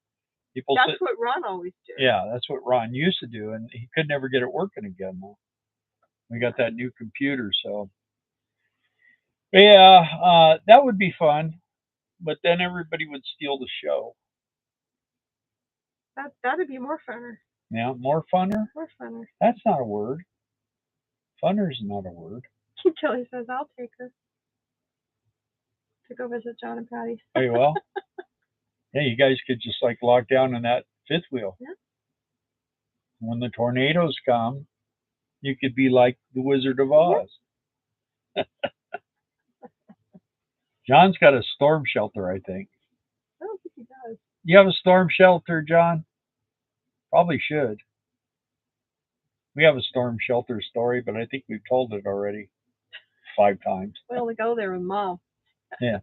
That's what Ron always did. Yeah, that's what Ron used to do, and he could never get it working again. Though. We got that new computer, so yeah, that would be fun. But then everybody would steal the show. That'd be more funner. Yeah, more funner? More funner. That's not a word. Funner's not a word. Kelly says, I'll take her to go visit John and Patty. Hey, well, yeah, you guys could just like lock down in that fifth wheel. Yeah. When the tornadoes come, you could be like the Wizard of Oz. Yeah. John's got a storm shelter, I think. I don't think he does. You have a storm shelter, John? Probably should. We have a storm shelter story, but I think we've told it already 5 times. We only go there with Mom. Yeah.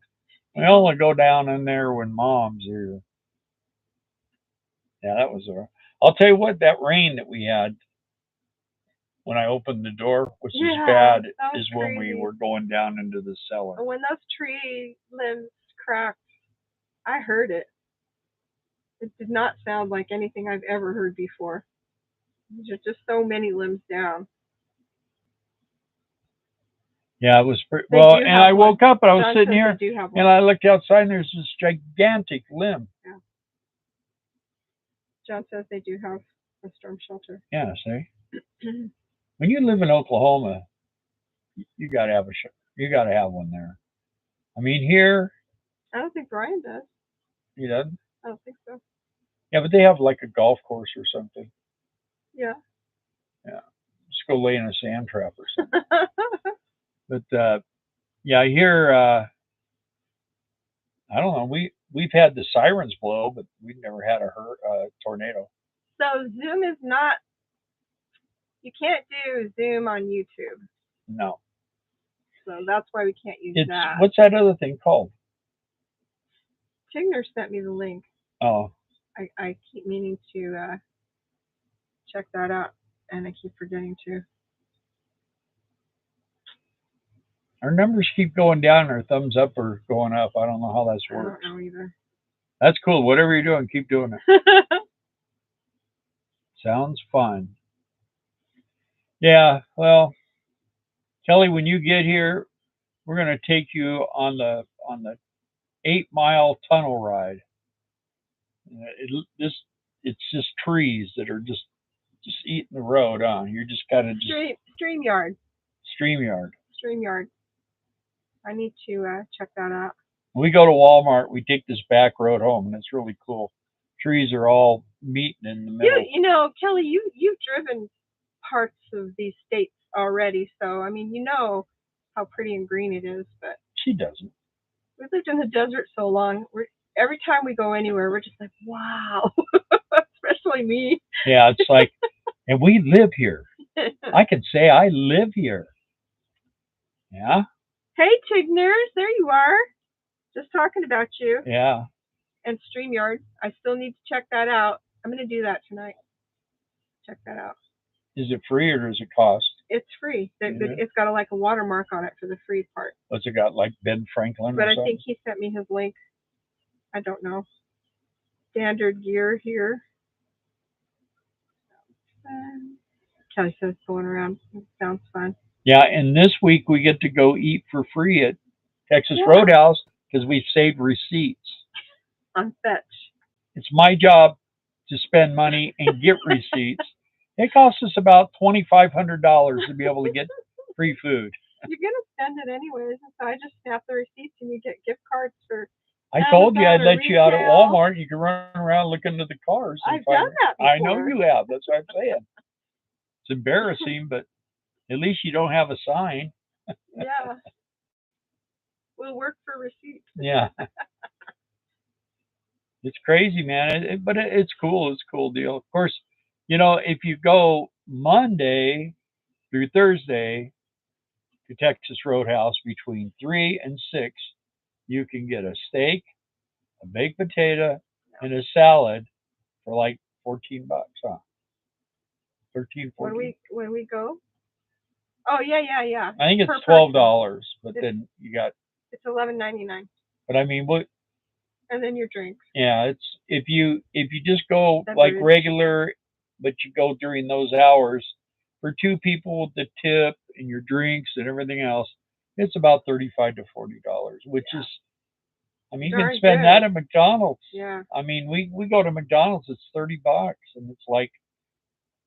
We only go down in there when Mom's here. Yeah, that was I'll tell you what, that rain that we had when I opened the door, which is bad, is when we were going down into the cellar. When those tree limbs cracked, I heard it. It did not sound like anything I've ever heard before. There's just so many limbs down. Yeah, it was pretty well. And I woke up and I was sitting here and I looked outside and there's this gigantic limb. Yeah. John says they do have a storm shelter. Yeah, see. When you live in Oklahoma, you gotta have one there. I mean, here. I don't think Brian does. He doesn't? I don't think so. Yeah, but they have like a golf course or something. Yeah. Yeah. Just go lay in a sand trap or something. But yeah, here I don't know. We've had the sirens blow, but we've never had a tornado. So Zoom is not. You can't do Zoom on YouTube. No. So that's why we can't use that. What's that other thing called? Tigner sent me the link. Oh. I keep meaning to check that out, and I keep forgetting to. Our numbers keep going down. Our thumbs up are going up. I don't know how that I works. don't know either. That's cool. Whatever you're doing, keep doing it. Sounds fun. Yeah. Well, Kelly, when you get here, we're going to take you on the 8 mile tunnel ride. This it's just trees that are just eating the road on. You're just kind of just StreamYard. StreamYard. StreamYard. I need to check that out. When we go to Walmart, we take this back road home, and it's really cool. Trees are all meeting in the middle. You know, Kelly, you've driven parts of these states already, so I mean, you know how pretty and green it is. But She doesn't. we've lived in the desert so long. Every time we go anywhere, we're just like, wow. Especially me. Yeah, it's like, and we live here. I can say I live here. Yeah. Hey, Tigners, there you are. Just talking about you. Yeah. And StreamYard. I still need to check that out. I'm going to do that tonight. Check that out. Is it free or does it cost? It's free. Mhm. It's got like a watermark on it for the free part. What's it got, like Ben Franklin But or I something? think he sent me his link. I don't know. Standard gear here. Kelly says going around. It sounds fun. Yeah, and this week we get to go eat for free at Texas Yeah. Roadhouse because we've saved receipts. On Fetch. It's my job to spend money and get receipts. It costs us about $2,500 to be able to get free food. You're going to spend it anyways. So I just snap the receipts and you get gift cards for. I told you I'd Amazon or let you out at retail. Walmart. You can run around looking at the cars. And I've done that before. I know you have. That's what I'm saying. It's embarrassing, but at least you don't have a sign. Yeah. We'll work for receipts. Yeah. It's crazy, man. But it's cool. It's a cool deal. Of course, you know, if you go Monday through Thursday to Texas Roadhouse between 3 and 6, you can get a steak, a baked potato, and a salad for like $14, huh? 13, 14. When we go? Oh yeah. I think it's Per $12, but It's- then you got. It's $11.99, But I mean, what? and then your drinks. Yeah, it's if you just go That like is- regular, but you go during those hours for two people with the tip and your drinks and everything else, it's about $35 to $40, which Yeah. is, I mean, you Darn can spend good. that at McDonald's. Yeah, I mean, we go to McDonald's, it's $30, and it's like,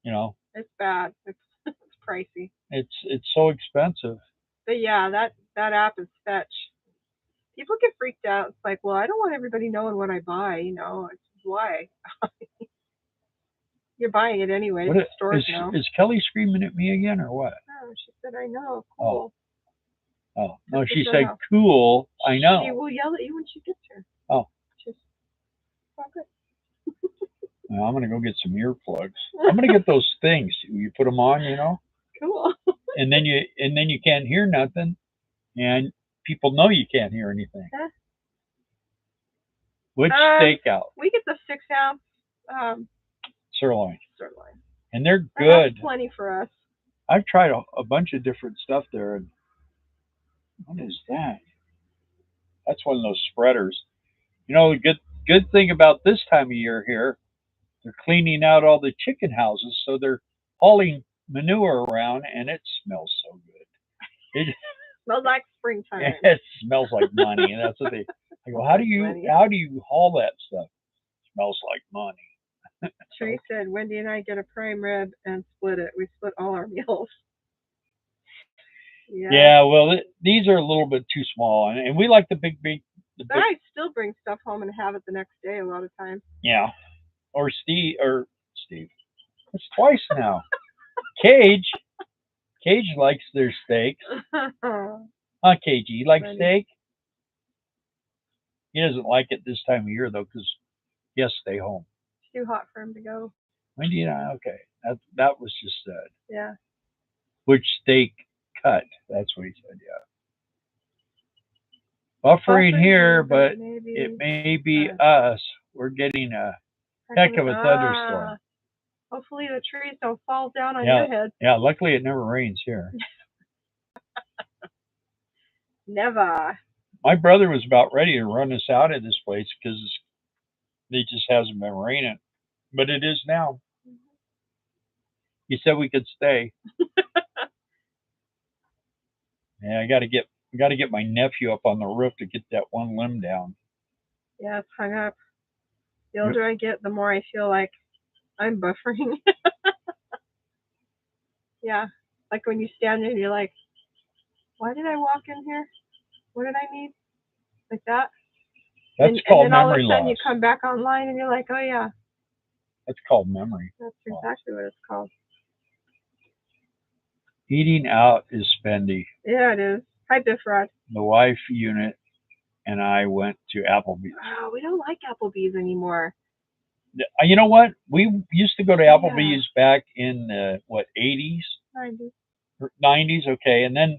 you know, it's bad. It's it's pricey. it's so expensive. But yeah, that app is Fetch. People get freaked out. It's like, well, I don't want everybody knowing what I buy. You know, it's why. You're buying it anyway. What The stores know. is Kelly screaming at me again or what? Oh, she said, I know. Cool. Oh no, That's she the said show. cool. I know. She will yell at you when she gets here. Oh. Just, oh, good. Well, I'm gonna go get some earplugs. I'm gonna get those things. You put them on, you know, Cool. and then you can't hear nothing, and people know you can't hear anything. Huh? Which steakout? We get the 6-ounce Sirloin, sirloin. and they're And good. that's plenty for us. I've tried a bunch of different stuff there, and what is that? That's one of those spreaders. You know, the good thing about this time of year here, they're cleaning out all the chicken houses, so they're hauling manure around, and it smells so good. It Smells like springtime. it smells like money, and that's what they. I go, how do you haul that stuff? It smells like money. Tree said Wendy and I get a prime rib and split it. We split all our meals. Yeah, well, these are a little bit too small, and we like the big. But I still bring stuff home and have it the next day a lot of times. Yeah, or Steve. It's twice now. Cage likes their steaks. Huh, Cage? You like steak? He doesn't like it this time of year though, because he has to stay home. It's too hot for him to go. When do you know? Okay, that was just said. Yeah. Which steak cut? That's what he said. Yeah. Buffering here, but it may be us. We're getting a heck of a thunderstorm. Hopefully the trees don't fall down on your head. Yeah, luckily it never rains here. Never. My brother was about ready to run us out of this place because it just hasn't been raining, but it is now. He said we could stay. Yeah, I got to get my nephew up on the roof to get that one limb down. Yeah, it's hung up. The older I get, the more I feel like I'm buffering. Yeah, like when you stand there and you're like, why did I walk in here? What did I need? Like that. That's And called then all of memory a sudden loss. you come back online and you're like, oh yeah, That's called memory. that's exactly what it's called. Eating out is spendy. Yeah, it is. Hi, Biffrod. The wife unit and I went to Applebee's. Oh, we don't like Applebee's anymore. You know what? We used to go to Yeah. Applebee's back in the, what, 80s? 90s. 90s, okay. And then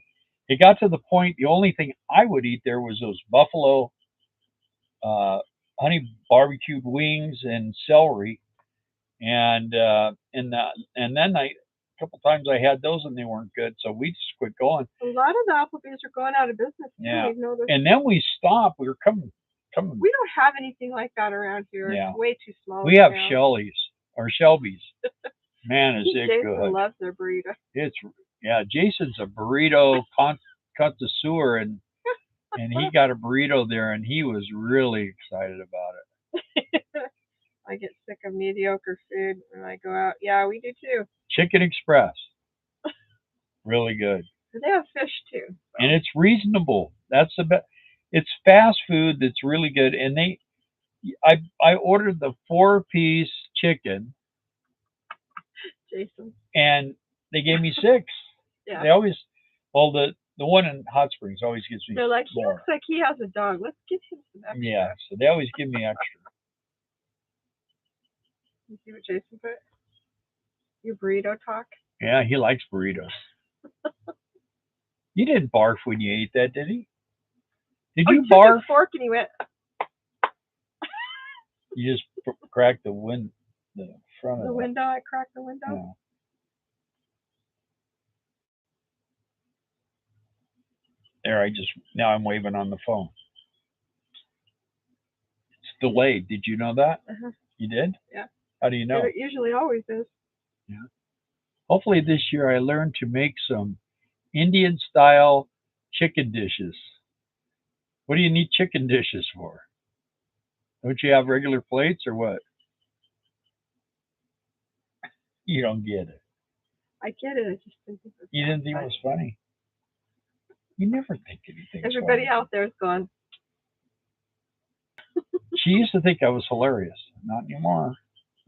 it got to the point, the only thing I would eat there was those buffalo honey barbecued wings and celery. And then a couple times I had those and they weren't good, so we just quit going. A lot of the Applebee's are going out of business. Yeah. We've noticed. And then we stopped. We were coming. We don't have anything like that around here. Yeah. It's way too small. We have now. Shelley's or Shelby's. Man, is it Jason good? loves their burrito. It's Jason's a burrito connoisseur, and he got a burrito there, and he was really excited about it. I get sick of mediocre food when I go out. Yeah, we do too. Chicken Express, really good. They have fish too. So. And it's reasonable. That's the best. It's fast food that's really good. And I ordered the 4-piece chicken. Jason. And they gave me 6. Yeah. They always, well, the one in Hot Springs always gives me. They're like, more. he looks like he has a dog. Let's give him some extra. Yeah, so they always give me extra. You see what Jason put? Your burrito talk. Yeah, he likes burritos. You didn't barf when you ate that, did he? Did you took barf? His fork and he went. You just cracked the front of the window. I cracked the window. Yeah. There, now I'm waving on the phone. It's delayed. Did you know that? Uh-huh. You did? Yeah. How do you know? It usually always is. Yeah. Hopefully this year I learned to make some Indian style chicken dishes. What do you need chicken dishes for? Don't you have regular plates or what? You don't get it. I get it. I just didn't think it was You didn't think it was funny? You never think anything. Everybody out there is going. She used to think I was hilarious. Not anymore.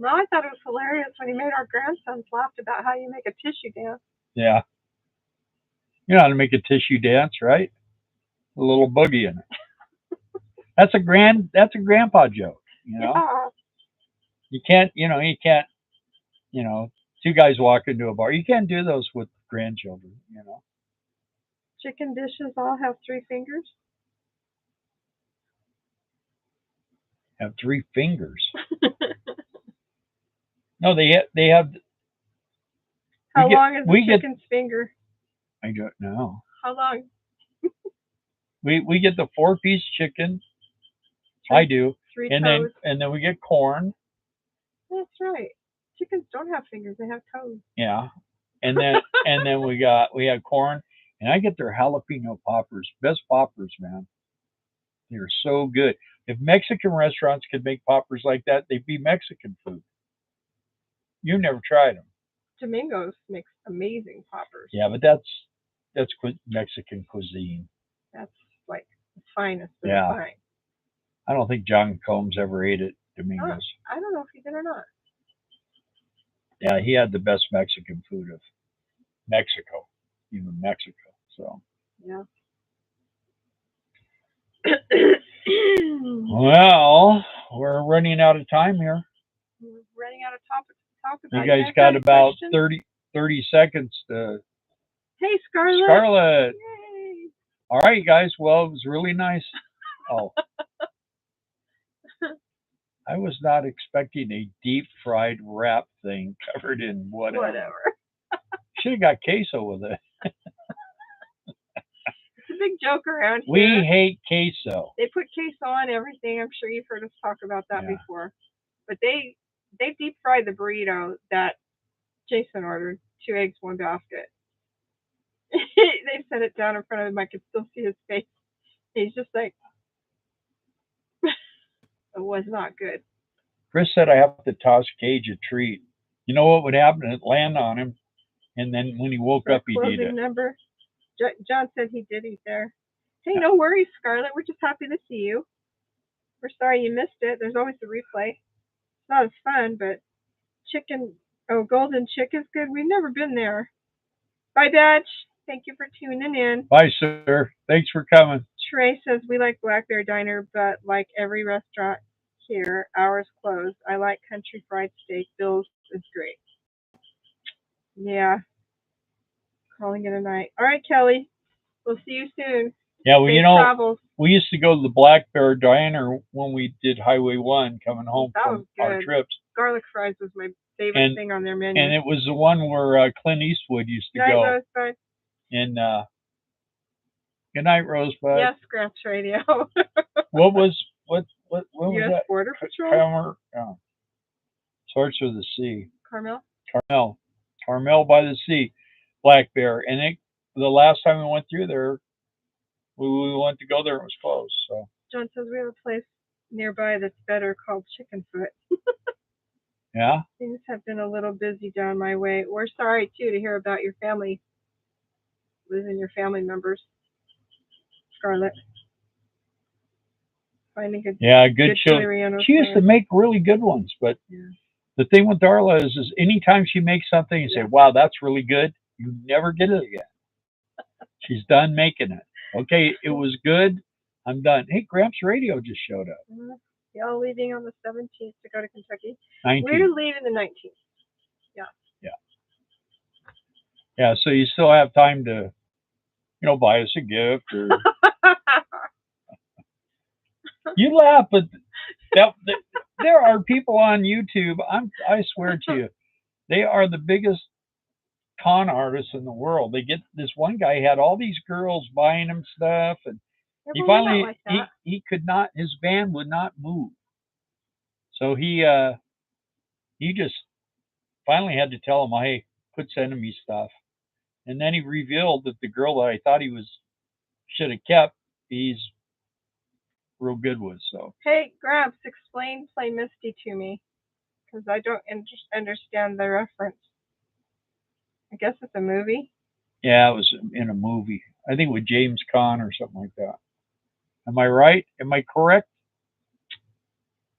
No, I thought it was hilarious when he made our grandsons laugh about how you make a tissue dance. Yeah. You know how to make a tissue dance, right? A little boogie in it. That's a grandpa joke, you know? Yeah. You can't, two guys walk into a bar. You can't do those with grandchildren, you know? Chicken dishes all have 3 fingers. Have 3 fingers. No, they have. How long is the chicken's finger? I don't know. How long? We get the 4-piece chicken. I do. 3 and toes. then we get corn. That's right. Chickens don't have fingers; they have toes. Yeah, and then we have corn, and I get their jalapeno poppers. Best poppers, man. They're so good. If Mexican restaurants could make poppers like that, they'd be Mexican food. You've never tried them. Domingos makes amazing poppers. Yeah, but that's Mexican cuisine. That's like the finest of Yeah. the fine. I don't think John Combs ever ate at Domingos. I don't know if he did or not. Yeah, he had the best Mexican food of Mexico, even Mexico. So. Yeah. Well, we're running out of time here. We're running out of topics to talk about. You guys got about 30 seconds to. Hey, Scarlett. Scarlett. Yay. All right, guys. Well, it was really nice. Oh. I was not expecting a deep fried wrap thing covered in whatever. Should have got queso with it. It's a big joke around here. We hate queso. They put queso on everything. I'm sure you've heard us talk about that Yeah. before. But they deep fried the burrito that Jason ordered. 2 eggs, 1 basket. They set it down in front of him. I could still see his face. He's just like, it was not good. Chris said I have to toss Cage a treat. You know what would happen? It'd land on him, and then when he woke That up, he'd eat closing it. number. John said he did eat there. Hey, no worries, Scarlett. We're just happy to see you. We're sorry you missed it. There's always the replay. It's not as fun, but Golden Chick is good. We've never been there. Bye, Dutch. Thank you for tuning in. Bye, sir. Thanks for coming. Trey says we like Black Bear Diner, but like every restaurant here, ours closed. I like Country Fried Steak. Bill's is great. Yeah. Calling it a night. All right, Kelly. We'll see you soon. Yeah, well, Safe you know, travels. we used to go to the Black Bear Diner when we did Highway 1 coming home That from was our good. trips. Garlic fries was my favorite thing on their menu. And it was the one where Clint Eastwood used to Night, go. Rosebud. And good night, Rosebud. Yes, Scraps Radio. What was was U.S. that? Border Patrol. Starts with a C. Carmel. Carmel by the Sea, Black Bear. And the last time we went through there, we went to go there, it was closed. So John says we have a place nearby that's better called Chicken Foot. yeah. Things have been a little busy down my way. We're sorry too to hear about your family, losing your family members. Scarlett. Finding a good show. chili Relleno She used to salad. make really good ones, but the thing with Darla is anytime she makes something, you say, "Wow, that's really good." You never get it again. She's done making it. Okay, it was good. I'm done. Hey, Gramps Radio just showed up. Y'all leaving on the 17th to go to Kentucky? 19th. We're leaving the 19th. Yeah. Yeah, so you still have time to, buy us a gift. Or... You laugh, but there are people on YouTube, I swear to you, they are the biggest con artists in the world. They get this one guy had all these girls buying him stuff, and he finally he could not, his van would not move, so he just finally had to tell him, hey, quit sending me stuff. And then he revealed that the girl that I thought he should have kept, he's real good with. So hey, Gramps, explain Play Misty to me, because I don't understand the reference. I guess it's a movie. Yeah, it was in a movie. I think with James Caan or something like that. Am I right? Am I correct?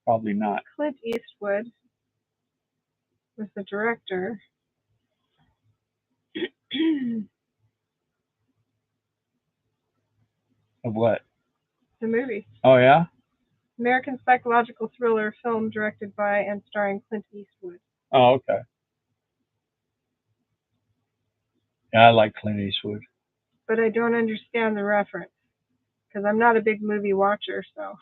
Probably not. Clint Eastwood was the director. Of what? The movie. Oh, yeah? American psychological thriller film directed by and starring Clint Eastwood. Oh, okay. Yeah, I like Clint Eastwood. But I don't understand the reference, because I'm not a big movie watcher, so.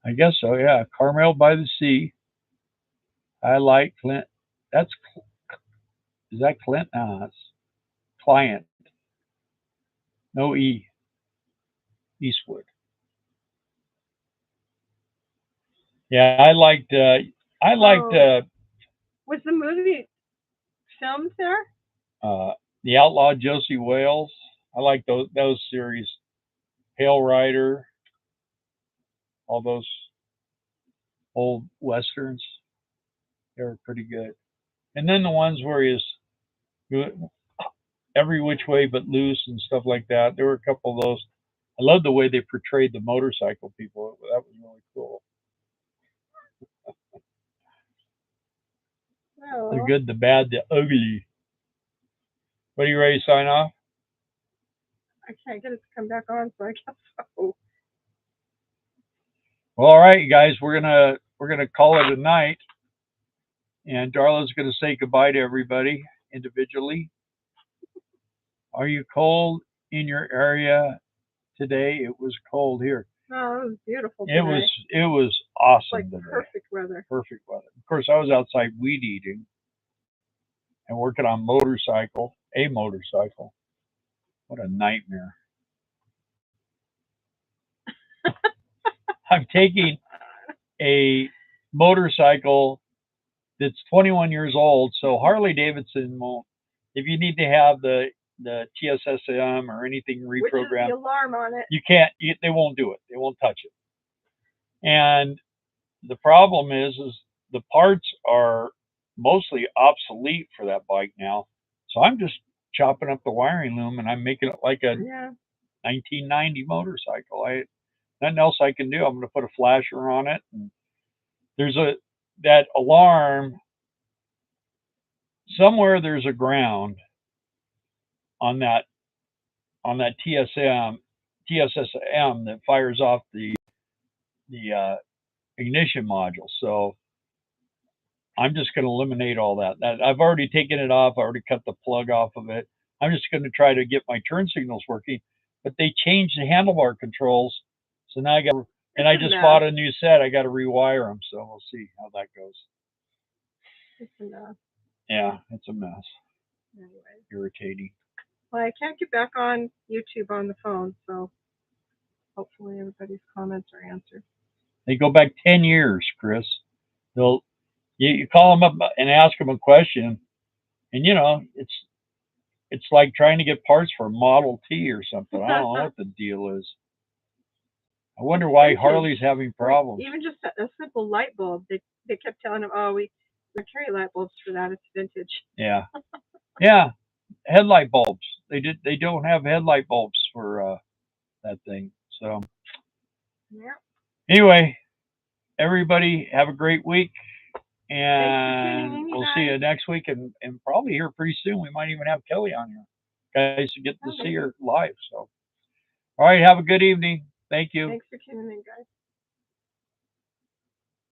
I guess so, yeah. Carmel by the Sea. I like Clint. Is that Clint? No, it's Client. No E. Eastwood. Yeah, I liked. Was the movie filmed there? The Outlaw Josie Wales. I like those series. Hail Rider. All those old westerns. They were pretty good. And then the ones where he's Every Which Way But Loose and stuff like that. There were a couple of those. I love the way they portrayed the motorcycle people. That was really cool. Oh. The good, the bad, the ugly. What, are you ready to sign off? I can't get it to come back on, so I guess so. Well, all right, you guys, we're gonna call it a night, and Darla's gonna say goodbye to everybody individually. Are you cold in your area today? It was cold here. Oh, it was beautiful today. It was awesome Like today. perfect weather. Perfect weather. Of course, I was outside weed eating and working on a motorcycle. What a nightmare. I'm taking a motorcycle that's 21 years old, so Harley Davidson won't. If you need to have the TSSM or anything Which is the reprogrammed, alarm on it. you can't. They won't do it. They won't touch it. And the problem is the parts are mostly obsolete for that bike now. So I'm just chopping up the wiring loom and I'm making it like a Yeah. 1990 motorcycle. Nothing else I can do. I'm going to put a flasher on it. And there's that alarm somewhere. There's a ground on that TSSM that fires off the ignition module. So I'm just going to eliminate all that. I've already taken it off. I already cut the plug off of it. I'm just going to try to get my turn signals working. But they changed the handlebar controls, so now I just bought a new set. I got to rewire them, so we'll see how that goes. It's a mess. Yeah, it's a mess. Anyway. Irritating. Well, I can't get back on YouTube on the phone, so hopefully everybody's comments are answered. They go back 10 years, Chris. You call them up and ask them a question, and it's like trying to get parts for a Model T or something. I don't know what the deal is. I wonder why Harley's having problems. Even just a simple light bulb. They kept telling them, "Oh, we carry light bulbs for that. It's vintage." Yeah, yeah. Headlight bulbs. They don't have headlight bulbs for that thing. So yeah. Anyway, everybody have a great week, and we'll see you next week, and probably here pretty soon. We might even have Kelly on here, guys, to get to see her live. So, all right, have a good evening. Thank you. Thanks for tuning in, guys.